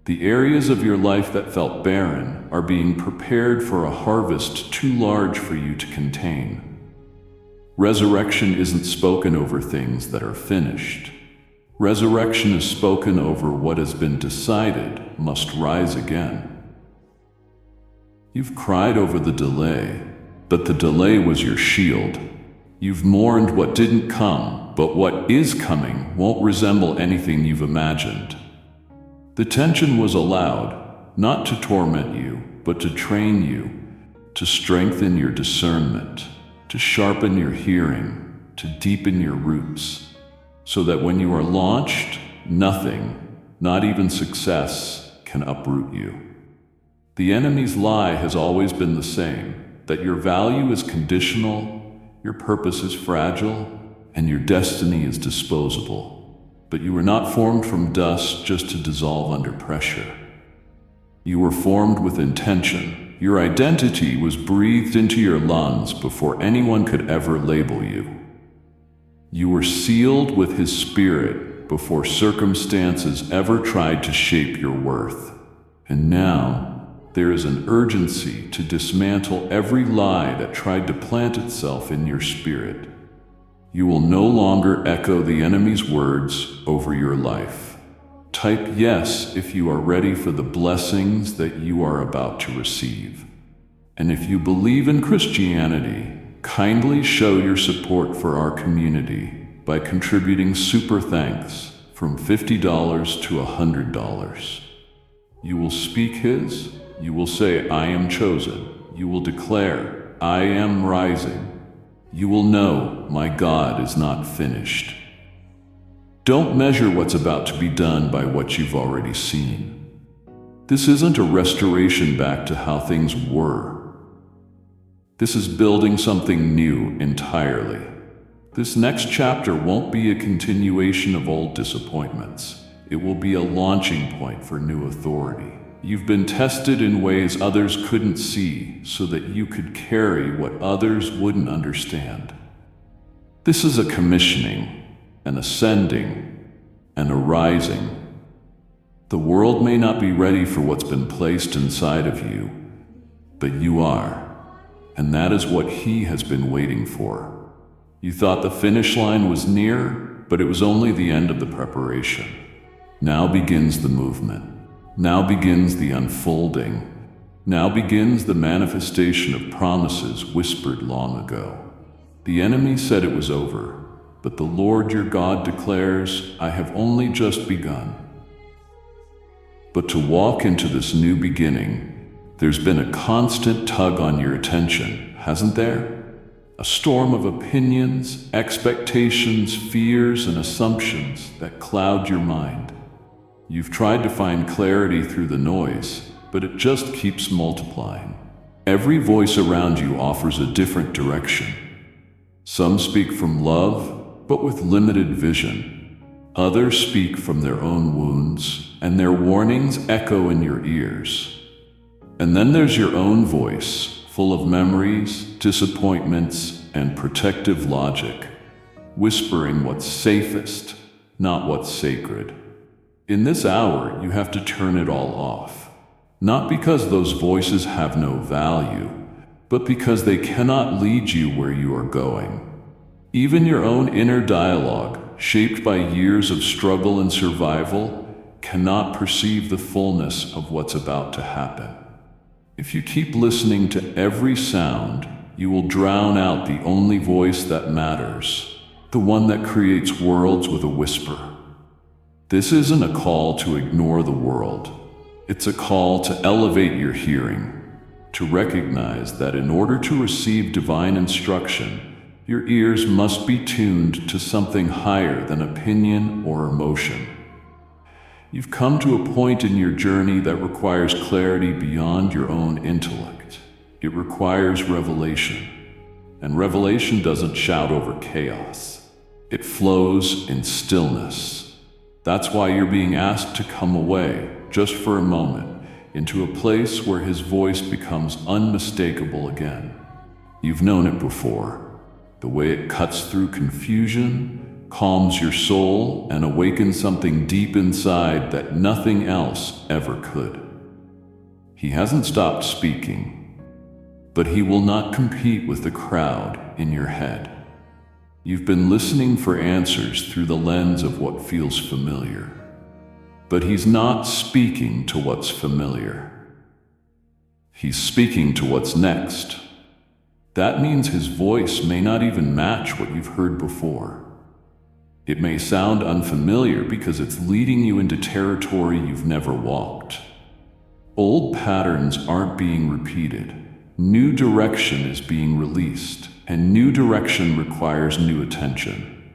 The areas of your life that felt barren are being prepared for a harvest too large for you to contain. Resurrection isn't spoken over things that are finished. Resurrection is spoken over what has been decided must rise again. You've cried over the delay, but the delay was your shield. You've mourned what didn't come, but what is coming won't resemble anything you've imagined. The tension was allowed, not to torment you, but to train you, to strengthen your discernment, to sharpen your hearing, to deepen your roots, so that when you are launched, nothing, not even success, can uproot you. The enemy's lie has always been the same, that your value is conditional, your purpose is fragile, and your destiny is disposable. But you were not formed from dust just to dissolve under pressure. You were formed with intention. Your identity was breathed into your lungs before anyone could ever label you. You were sealed with his spirit, before circumstances ever tried to shape your worth. And now, there is an urgency to dismantle every lie that tried to plant itself in your spirit. You will no longer echo the enemy's words over your life. Type yes if you are ready for the blessings that you are about to receive. And if you believe in Christianity, kindly show your support for our community by contributing super thanks from $50 to $100. You will speak His, you will say, I am chosen. You will declare, I am rising. You will know, my God is not finished. Don't measure what's about to be done by what you've already seen. This isn't a restoration back to how things were. This is building something new entirely. This next chapter won't be a continuation of old disappointments. It will be a launching point for new authority. You've been tested in ways others couldn't see so that you could carry what others wouldn't understand. This is a commissioning, an ascending, and a rising. The world may not be ready for what's been placed inside of you, but you are, and that is what He has been waiting for. You thought the finish line was near, but it was only the end of the preparation. Now begins the movement. Now begins the unfolding. Now begins the manifestation of promises whispered long ago. The enemy said it was over, but the Lord your God declares, I have only just begun. But to walk into this new beginning, there's been a constant tug on your attention, hasn't there? A storm of opinions, expectations, fears, and assumptions that cloud your mind. You've tried to find clarity through the noise, but it just keeps multiplying. Every voice around you offers a different direction. Some speak from love, but with limited vision. Others speak from their own wounds, and their warnings echo in your ears. And then there's your own voice, full of memories, disappointments, and protective logic, whispering what's safest, not what's sacred. In this hour, you have to turn it all off. Not because those voices have no value, but because they cannot lead you where you are going. Even your own inner dialogue, shaped by years of struggle and survival, cannot perceive the fullness of what's about to happen. If you keep listening to every sound, you will drown out the only voice that matters, the one that creates worlds with a whisper. This isn't a call to ignore the world. It's a call to elevate your hearing, to recognize that in order to receive divine instruction, your ears must be tuned to something higher than opinion or emotion. You've come to a point in your journey that requires clarity beyond your own intellect. It requires revelation. And revelation doesn't shout over chaos. It flows in stillness. That's why you're being asked to come away, just for a moment, into a place where His voice becomes unmistakable again. You've known it before. The way it cuts through confusion, calms your soul, and awakens something deep inside that nothing else ever could. He hasn't stopped speaking, but He will not compete with the crowd in your head. You've been listening for answers through the lens of what feels familiar, but He's not speaking to what's familiar. He's speaking to what's next. That means His voice may not even match what you've heard before. It may sound unfamiliar because it's leading you into territory you've never walked. Old patterns aren't being repeated. New direction is being released, and new direction requires new attention.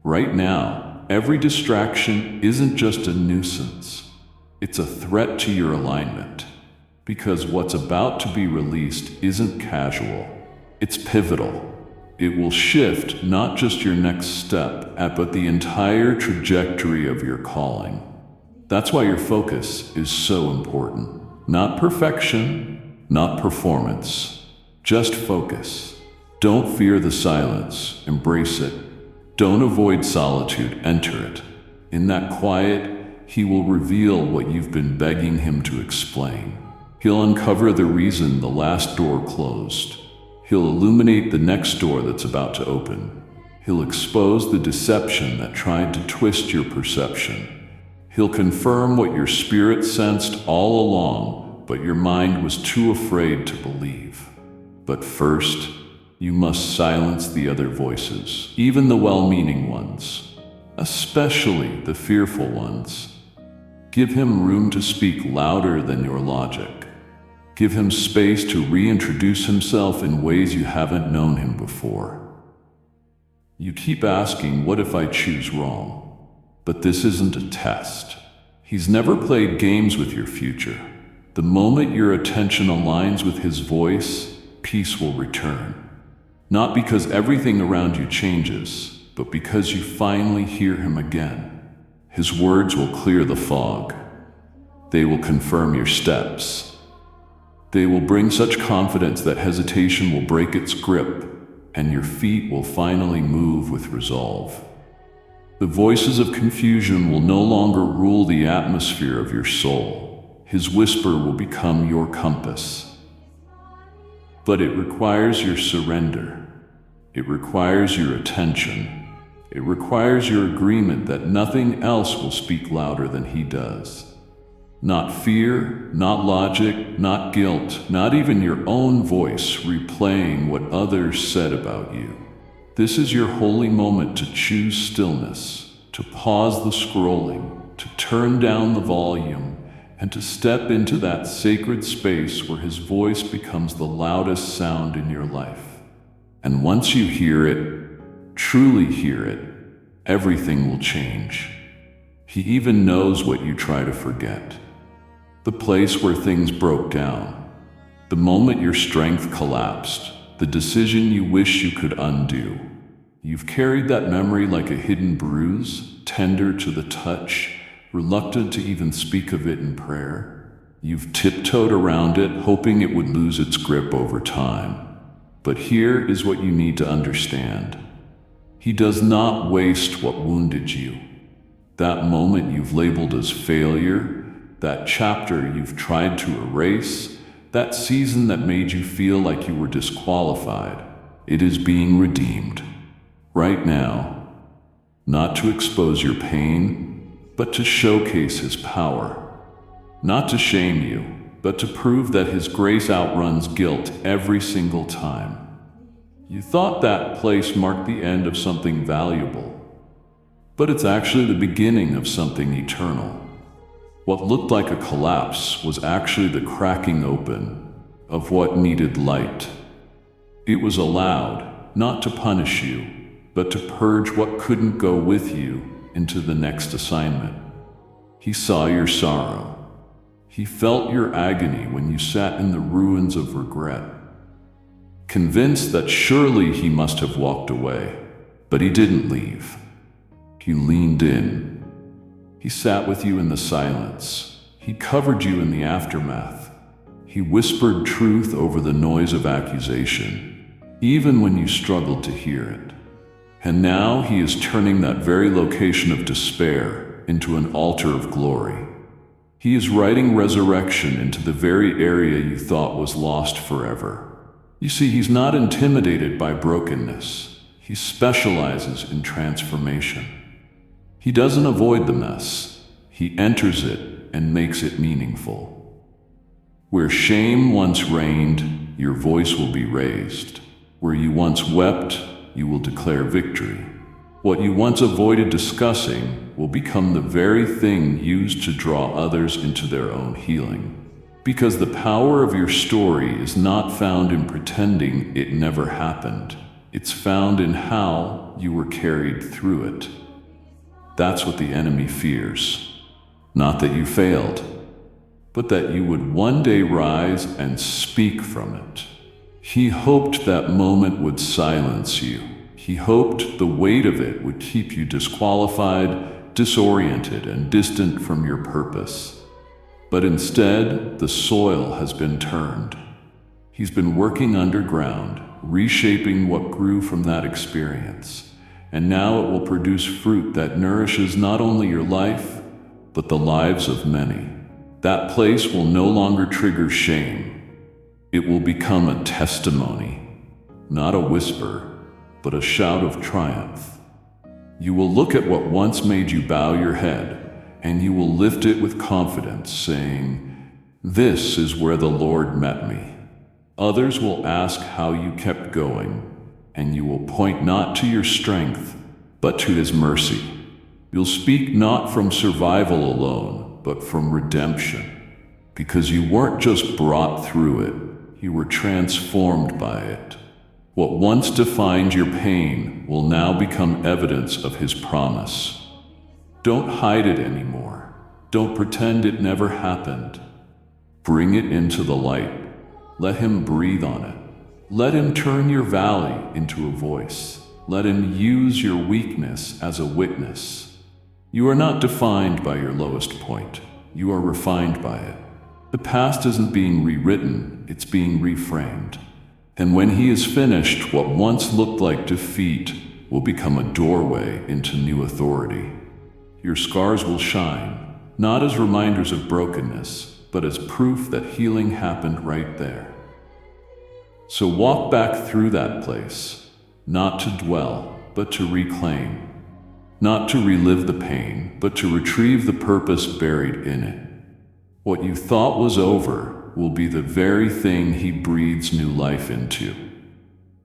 Right now, every distraction isn't just a nuisance. It's a threat to your alignment, because what's about to be released isn't casual. It's pivotal. It will shift not just your next step, but the entire trajectory of your calling. That's why your focus is so important. Not perfection, not performance, just focus. Don't fear the silence, embrace it. Don't avoid solitude, enter it. In that quiet, he will reveal what you've been begging him to explain. He'll uncover the reason the last door closed. He'll illuminate the next door that's about to open. He'll expose the deception that tried to twist your perception. He'll confirm what your spirit sensed all along, but your mind was too afraid to believe. But first, you must silence the other voices, even the well-meaning ones, especially the fearful ones. Give him room to speak louder than your logic. Give him space to reintroduce himself in ways you haven't known him before. You keep asking, what if I choose wrong? But this isn't a test. He's never played games with your future. The moment your attention aligns with his voice, peace will return. Not because everything around you changes, but because you finally hear him again. His words will clear the fog. They will confirm your steps. They will bring such confidence that hesitation will break its grip, and your feet will finally move with resolve. The voices of confusion will no longer rule the atmosphere of your soul. His whisper will become your compass. But it requires your surrender. It requires your attention. It requires your agreement that nothing else will speak louder than he does. Not fear, not logic, not guilt, not even your own voice replaying what others said about you. This is your holy moment to choose stillness, to pause the scrolling, to turn down the volume, and to step into that sacred space where his voice becomes the loudest sound in your life. And once you hear it, truly hear it, everything will change. He even knows what you try to forget. The place where things broke down, the moment your strength collapsed, the decision you wish you could undo. You've carried that memory like a hidden bruise, tender to the touch, reluctant to even speak of it in prayer. You've tiptoed around it, hoping it would lose its grip over time. But here is what you need to understand. He does not waste what wounded you. That moment you've labeled as failure, that chapter you've tried to erase, that season that made you feel like you were disqualified, it is being redeemed. Right now. Not to expose your pain, but to showcase his power. Not to shame you, but to prove that his grace outruns guilt every single time. You thought that place marked the end of something valuable, but it's actually the beginning of something eternal. What looked like a collapse was actually the cracking open of what needed light. It was allowed, not to punish you, but to purge what couldn't go with you into the next assignment. He saw your sorrow. He felt your agony when you sat in the ruins of regret, convinced that surely he must have walked away. But he didn't leave. He leaned in. He sat with you in the silence. He covered you in the aftermath. He whispered truth over the noise of accusation, even when you struggled to hear it. And now he is turning that very location of despair into an altar of glory. He is writing resurrection into the very area you thought was lost forever. You see, he's not intimidated by brokenness. He specializes in transformation. He doesn't avoid the mess. He enters it and makes it meaningful. Where shame once reigned, your voice will be raised. Where you once wept, you will declare victory. What you once avoided discussing will become the very thing used to draw others into their own healing. Because the power of your story is not found in pretending it never happened. It's found in how you were carried through it. That's what the enemy fears. Not that you failed, but that you would one day rise and speak from it. He hoped that moment would silence you. He hoped the weight of it would keep you disqualified, disoriented, and distant from your purpose. But instead, the soil has been turned. He's been working underground, reshaping what grew from that experience. and now it will produce fruit that nourishes not only your life, but the lives of many. That place will no longer trigger shame. It will become a testimony, not a whisper, but a shout of triumph. You will look at what once made you bow your head, and you will lift it with confidence, saying, "This is where the Lord met me." Others will ask how you kept going, and you will point not to your strength, but to His mercy. You'll speak not from survival alone, but from redemption, because you weren't just brought through it, you were transformed by it. What once defined your pain will now become evidence of His promise. Don't hide it anymore. Don't pretend it never happened. Bring it into the light. Let Him breathe on it. Let Him turn your valley into a voice. Let Him use your weakness as a witness. You are not defined by your lowest point. You are refined by it. The past isn't being rewritten, it's being reframed. And when He is finished, what once looked like defeat will become a doorway into new authority. Your scars will shine, not as reminders of brokenness, but as proof that healing happened right there. So walk back through that place, not to dwell, but to reclaim. Not to relive the pain, but to retrieve the purpose buried in it. What you thought was over will be the very thing He breathes new life into.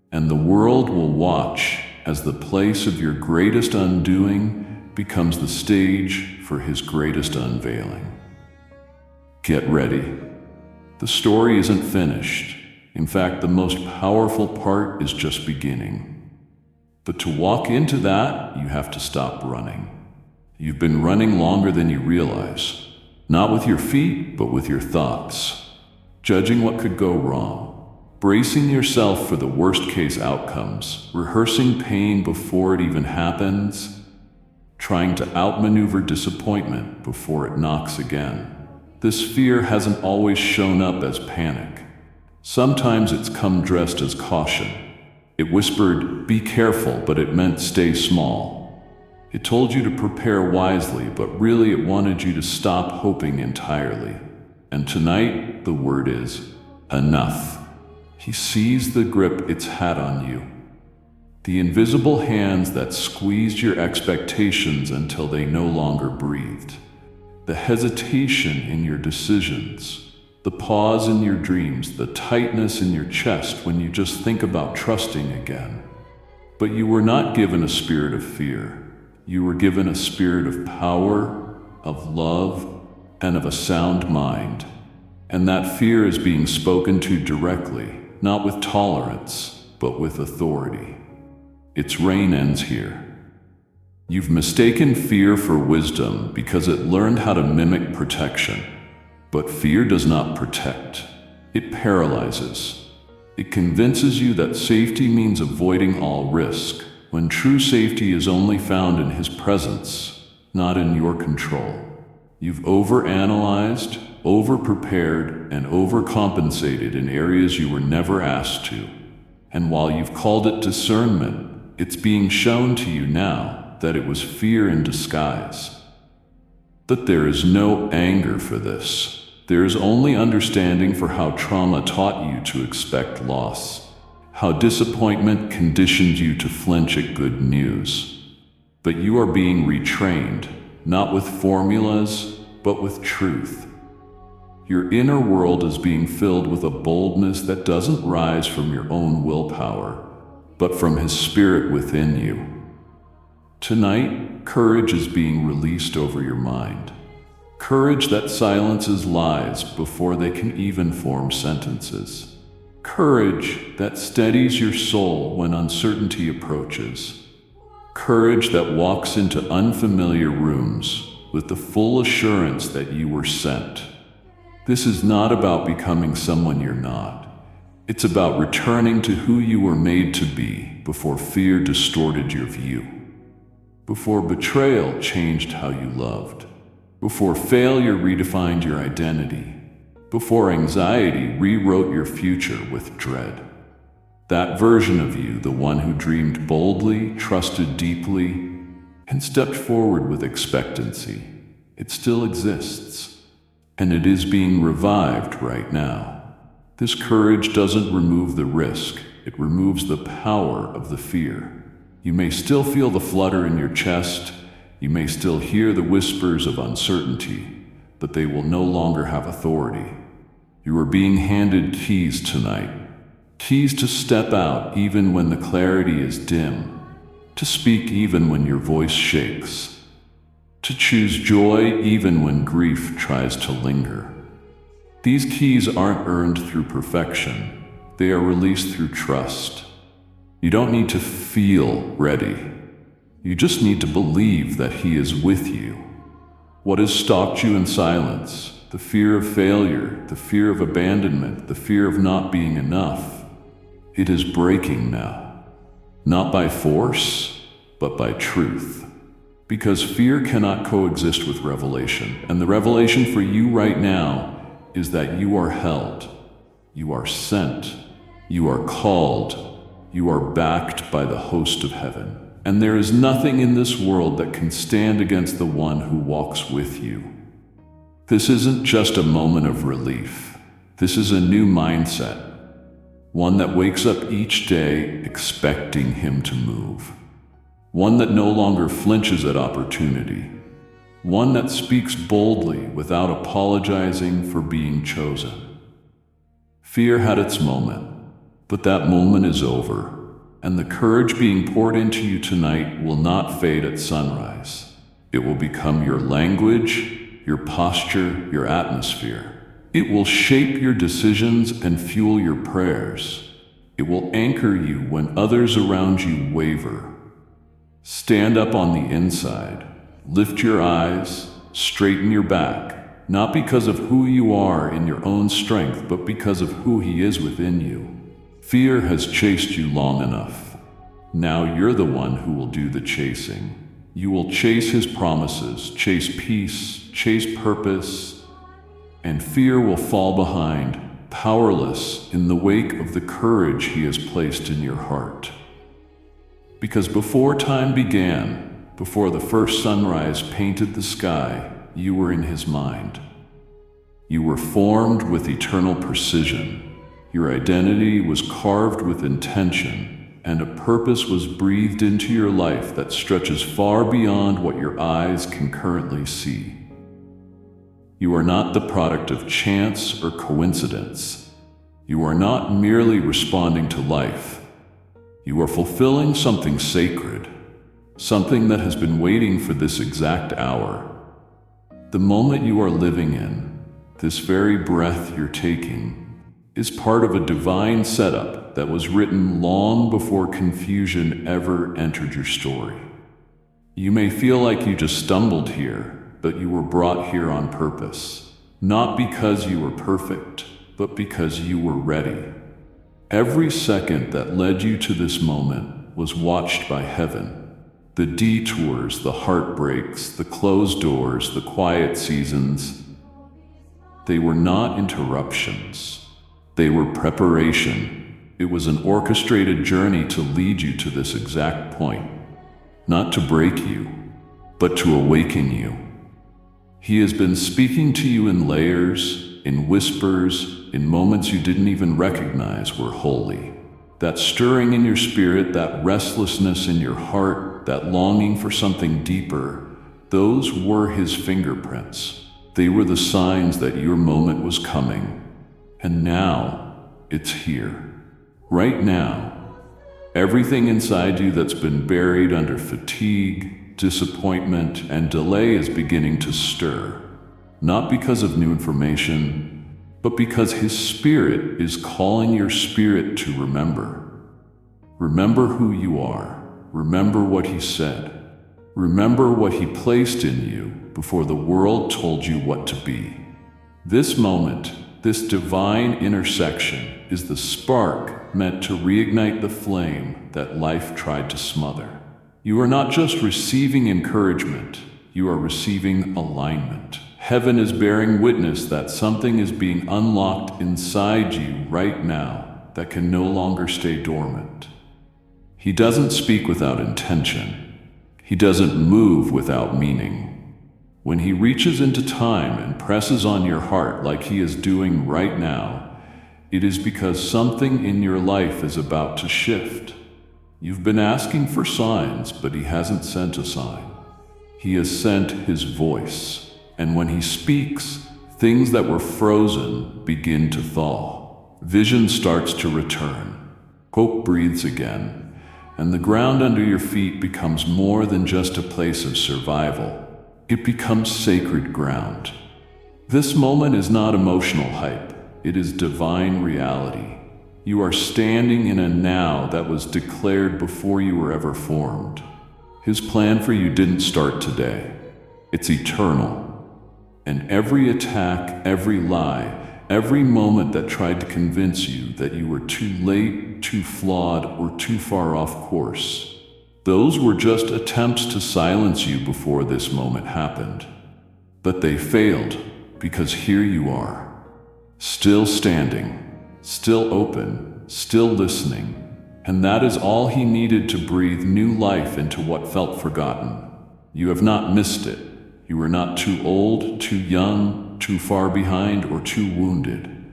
And the world will watch as the place of your greatest undoing becomes the stage for His greatest unveiling. Get ready. The story isn't finished. In fact, the most powerful part is just beginning. But to walk into that, you have to stop running. You've been running longer than you realize. Not with your feet, but with your thoughts. Judging what could go wrong. Bracing yourself for the worst-case outcomes. Rehearsing pain before it even happens. Trying to outmaneuver disappointment before it knocks again. This fear hasn't always shown up as panic. Sometimes it's come dressed as caution. It whispered, "Be careful," but it meant stay small. It told you to prepare wisely, but really it wanted you to stop hoping entirely. And tonight, the word is, enough. He sees the grip it's had on you. The invisible hands that squeezed your expectations until they no longer breathed. The hesitation in your decisions. The pause in your dreams. The tightness in your chest when you just think about trusting again. But you were not given a spirit of fear. You were given a spirit of power, of love, and of a sound mind. And that fear is being spoken to directly, not with tolerance, but with authority. Its reign ends here. You've mistaken fear for wisdom because it learned how to mimic protection. But fear does not protect. It paralyzes. It convinces you that safety means avoiding all risk, when true safety is only found in His presence, not in your control. You've overanalyzed, overprepared, and overcompensated in areas you were never asked to. And while you've called it discernment, it's being shown to you now that it was fear in disguise. But there is no anger for this. There is only understanding for how trauma taught you to expect loss, how disappointment conditioned you to flinch at good news. But you are being retrained, not with formulas, but with truth. Your inner world is being filled with a boldness that doesn't rise from your own willpower, but from His Spirit within you. Tonight, courage is being released over your mind. Courage that silences lies before they can even form sentences. Courage that steadies your soul when uncertainty approaches. Courage that walks into unfamiliar rooms with the full assurance that you were sent. This is not about becoming someone you're not. It's about returning to who you were made to be before fear distorted your view. Before betrayal changed how you loved. Before failure redefined your identity. Before anxiety rewrote your future with dread. That version of you, the one who dreamed boldly, trusted deeply, and stepped forward with expectancy, it still exists. And it is being revived right now. This courage doesn't remove the risk, it removes the power of the fear. You may still feel the flutter in your chest, you may still hear the whispers of uncertainty, but they will no longer have authority. You are being handed keys tonight. Keys to step out even when the clarity is dim, to speak even when your voice shakes, to choose joy even when grief tries to linger. These keys aren't earned through perfection, they are released through trust. You don't need to feel ready. You just need to believe that He is with you. What has stalked you in silence, the fear of failure, the fear of abandonment, the fear of not being enough, it is breaking now. Not by force, but by truth. Because fear cannot coexist with revelation, and the revelation for you right now is that you are held, you are sent, you are called, you are backed by the host of heaven. And there is nothing in this world that can stand against the one who walks with you. This isn't just a moment of relief. This is a new mindset. One that wakes up each day expecting Him to move. One that no longer flinches at opportunity. One that speaks boldly without apologizing for being chosen. Fear had its moment, but that moment is over. And the courage being poured into you tonight will not fade at sunrise. It will become your language, your posture, your atmosphere. It will shape your decisions and fuel your prayers. It will anchor you when others around you waver. Stand up on the inside. Lift your eyes, straighten your back, not because of who you are in your own strength, but because of who He is within you. Fear has chased you long enough. Now you're the one who will do the chasing. You will chase His promises, chase peace, chase purpose, and fear will fall behind, powerless in the wake of the courage He has placed in your heart. Because before time began, before the first sunrise painted the sky, you were in His mind. You were formed with eternal precision. Your identity was carved with intention, and a purpose was breathed into your life that stretches far beyond what your eyes can currently see. You are not the product of chance or coincidence. You are not merely responding to life. You are fulfilling something sacred, something that has been waiting for this exact hour. The moment you are living in, this very breath you're taking, is part of a divine setup that was written long before confusion ever entered your story. You may feel like you just stumbled here, but you were brought here on purpose. Not because you were perfect, but because you were ready. Every second that led you to this moment was watched by heaven. The detours, the heartbreaks, the closed doors, the quiet seasons, they were not interruptions. They were preparation. It was an orchestrated journey to lead you to this exact point. Not to break you, but to awaken you. He has been speaking to you in layers, in whispers, in moments you didn't even recognize were holy. That stirring in your spirit, that restlessness in your heart, that longing for something deeper, those were His fingerprints. They were the signs that your moment was coming. And now, it's here. Right now. Everything inside you that's been buried under fatigue, disappointment, and delay is beginning to stir. Not because of new information, but because His Spirit is calling your spirit to remember. Remember who you are. Remember what He said. Remember what He placed in you before the world told you what to be. This moment, this divine intersection, is the spark meant to reignite the flame that life tried to smother. You are not just receiving encouragement, you are receiving alignment. Heaven is bearing witness that something is being unlocked inside you right now. that can no longer stay dormant. He doesn't speak without intention. He doesn't move without meaning. When he reaches into time and presses on your heart like he is doing right now, it is because something in your life is about to shift. You've been asking for signs, but he hasn't sent a sign. He has sent his voice, and when he speaks, things that were frozen begin to thaw. Vision starts to return. Hope breathes again, and the ground under your feet becomes more than just a place of survival. It becomes sacred ground. This moment is not emotional hype. It is divine reality. You are standing in a now that was declared before you were ever formed. His plan for you didn't start today. It's eternal. And every attack, every lie, every moment that tried to convince you that you were too late, too flawed, or too far off course, those were just attempts to silence you before this moment happened. But they failed, because here you are, still standing, still open, still listening, and that is all he needed to breathe new life into what felt forgotten. You have not missed it. You are not too old, too young, too far behind, or too wounded.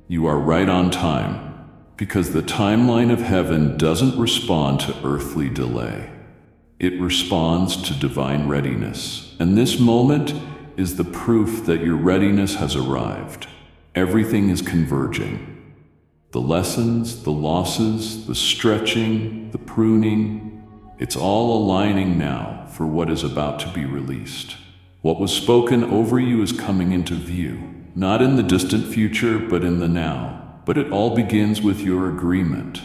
You are right on time, because the timeline of heaven doesn't respond to earthly delay. It responds to divine readiness, and this moment is the proof that your readiness has arrived. Everything is converging. The lessons, the losses, the stretching, the pruning, it's all aligning now for what is about to be released. What was spoken over you is coming into view, not in the distant future, but in the now. But it all begins with your agreement,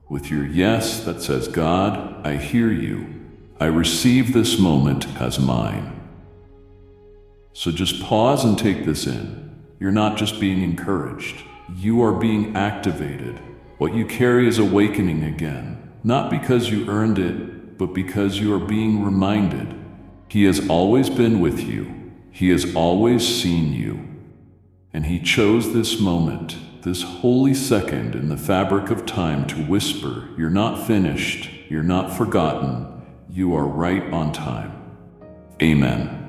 with your yes that says, God, I hear you. I receive this moment as mine. So just pause and take this in. You're not just being encouraged. You are being activated. What you carry is awakening again, not because you earned it, but because you are being reminded. He has always been with you. He has always seen you. And he chose this moment, this holy second in the fabric of time to whisper, you're not finished, you're not forgotten, you are right on time. Amen.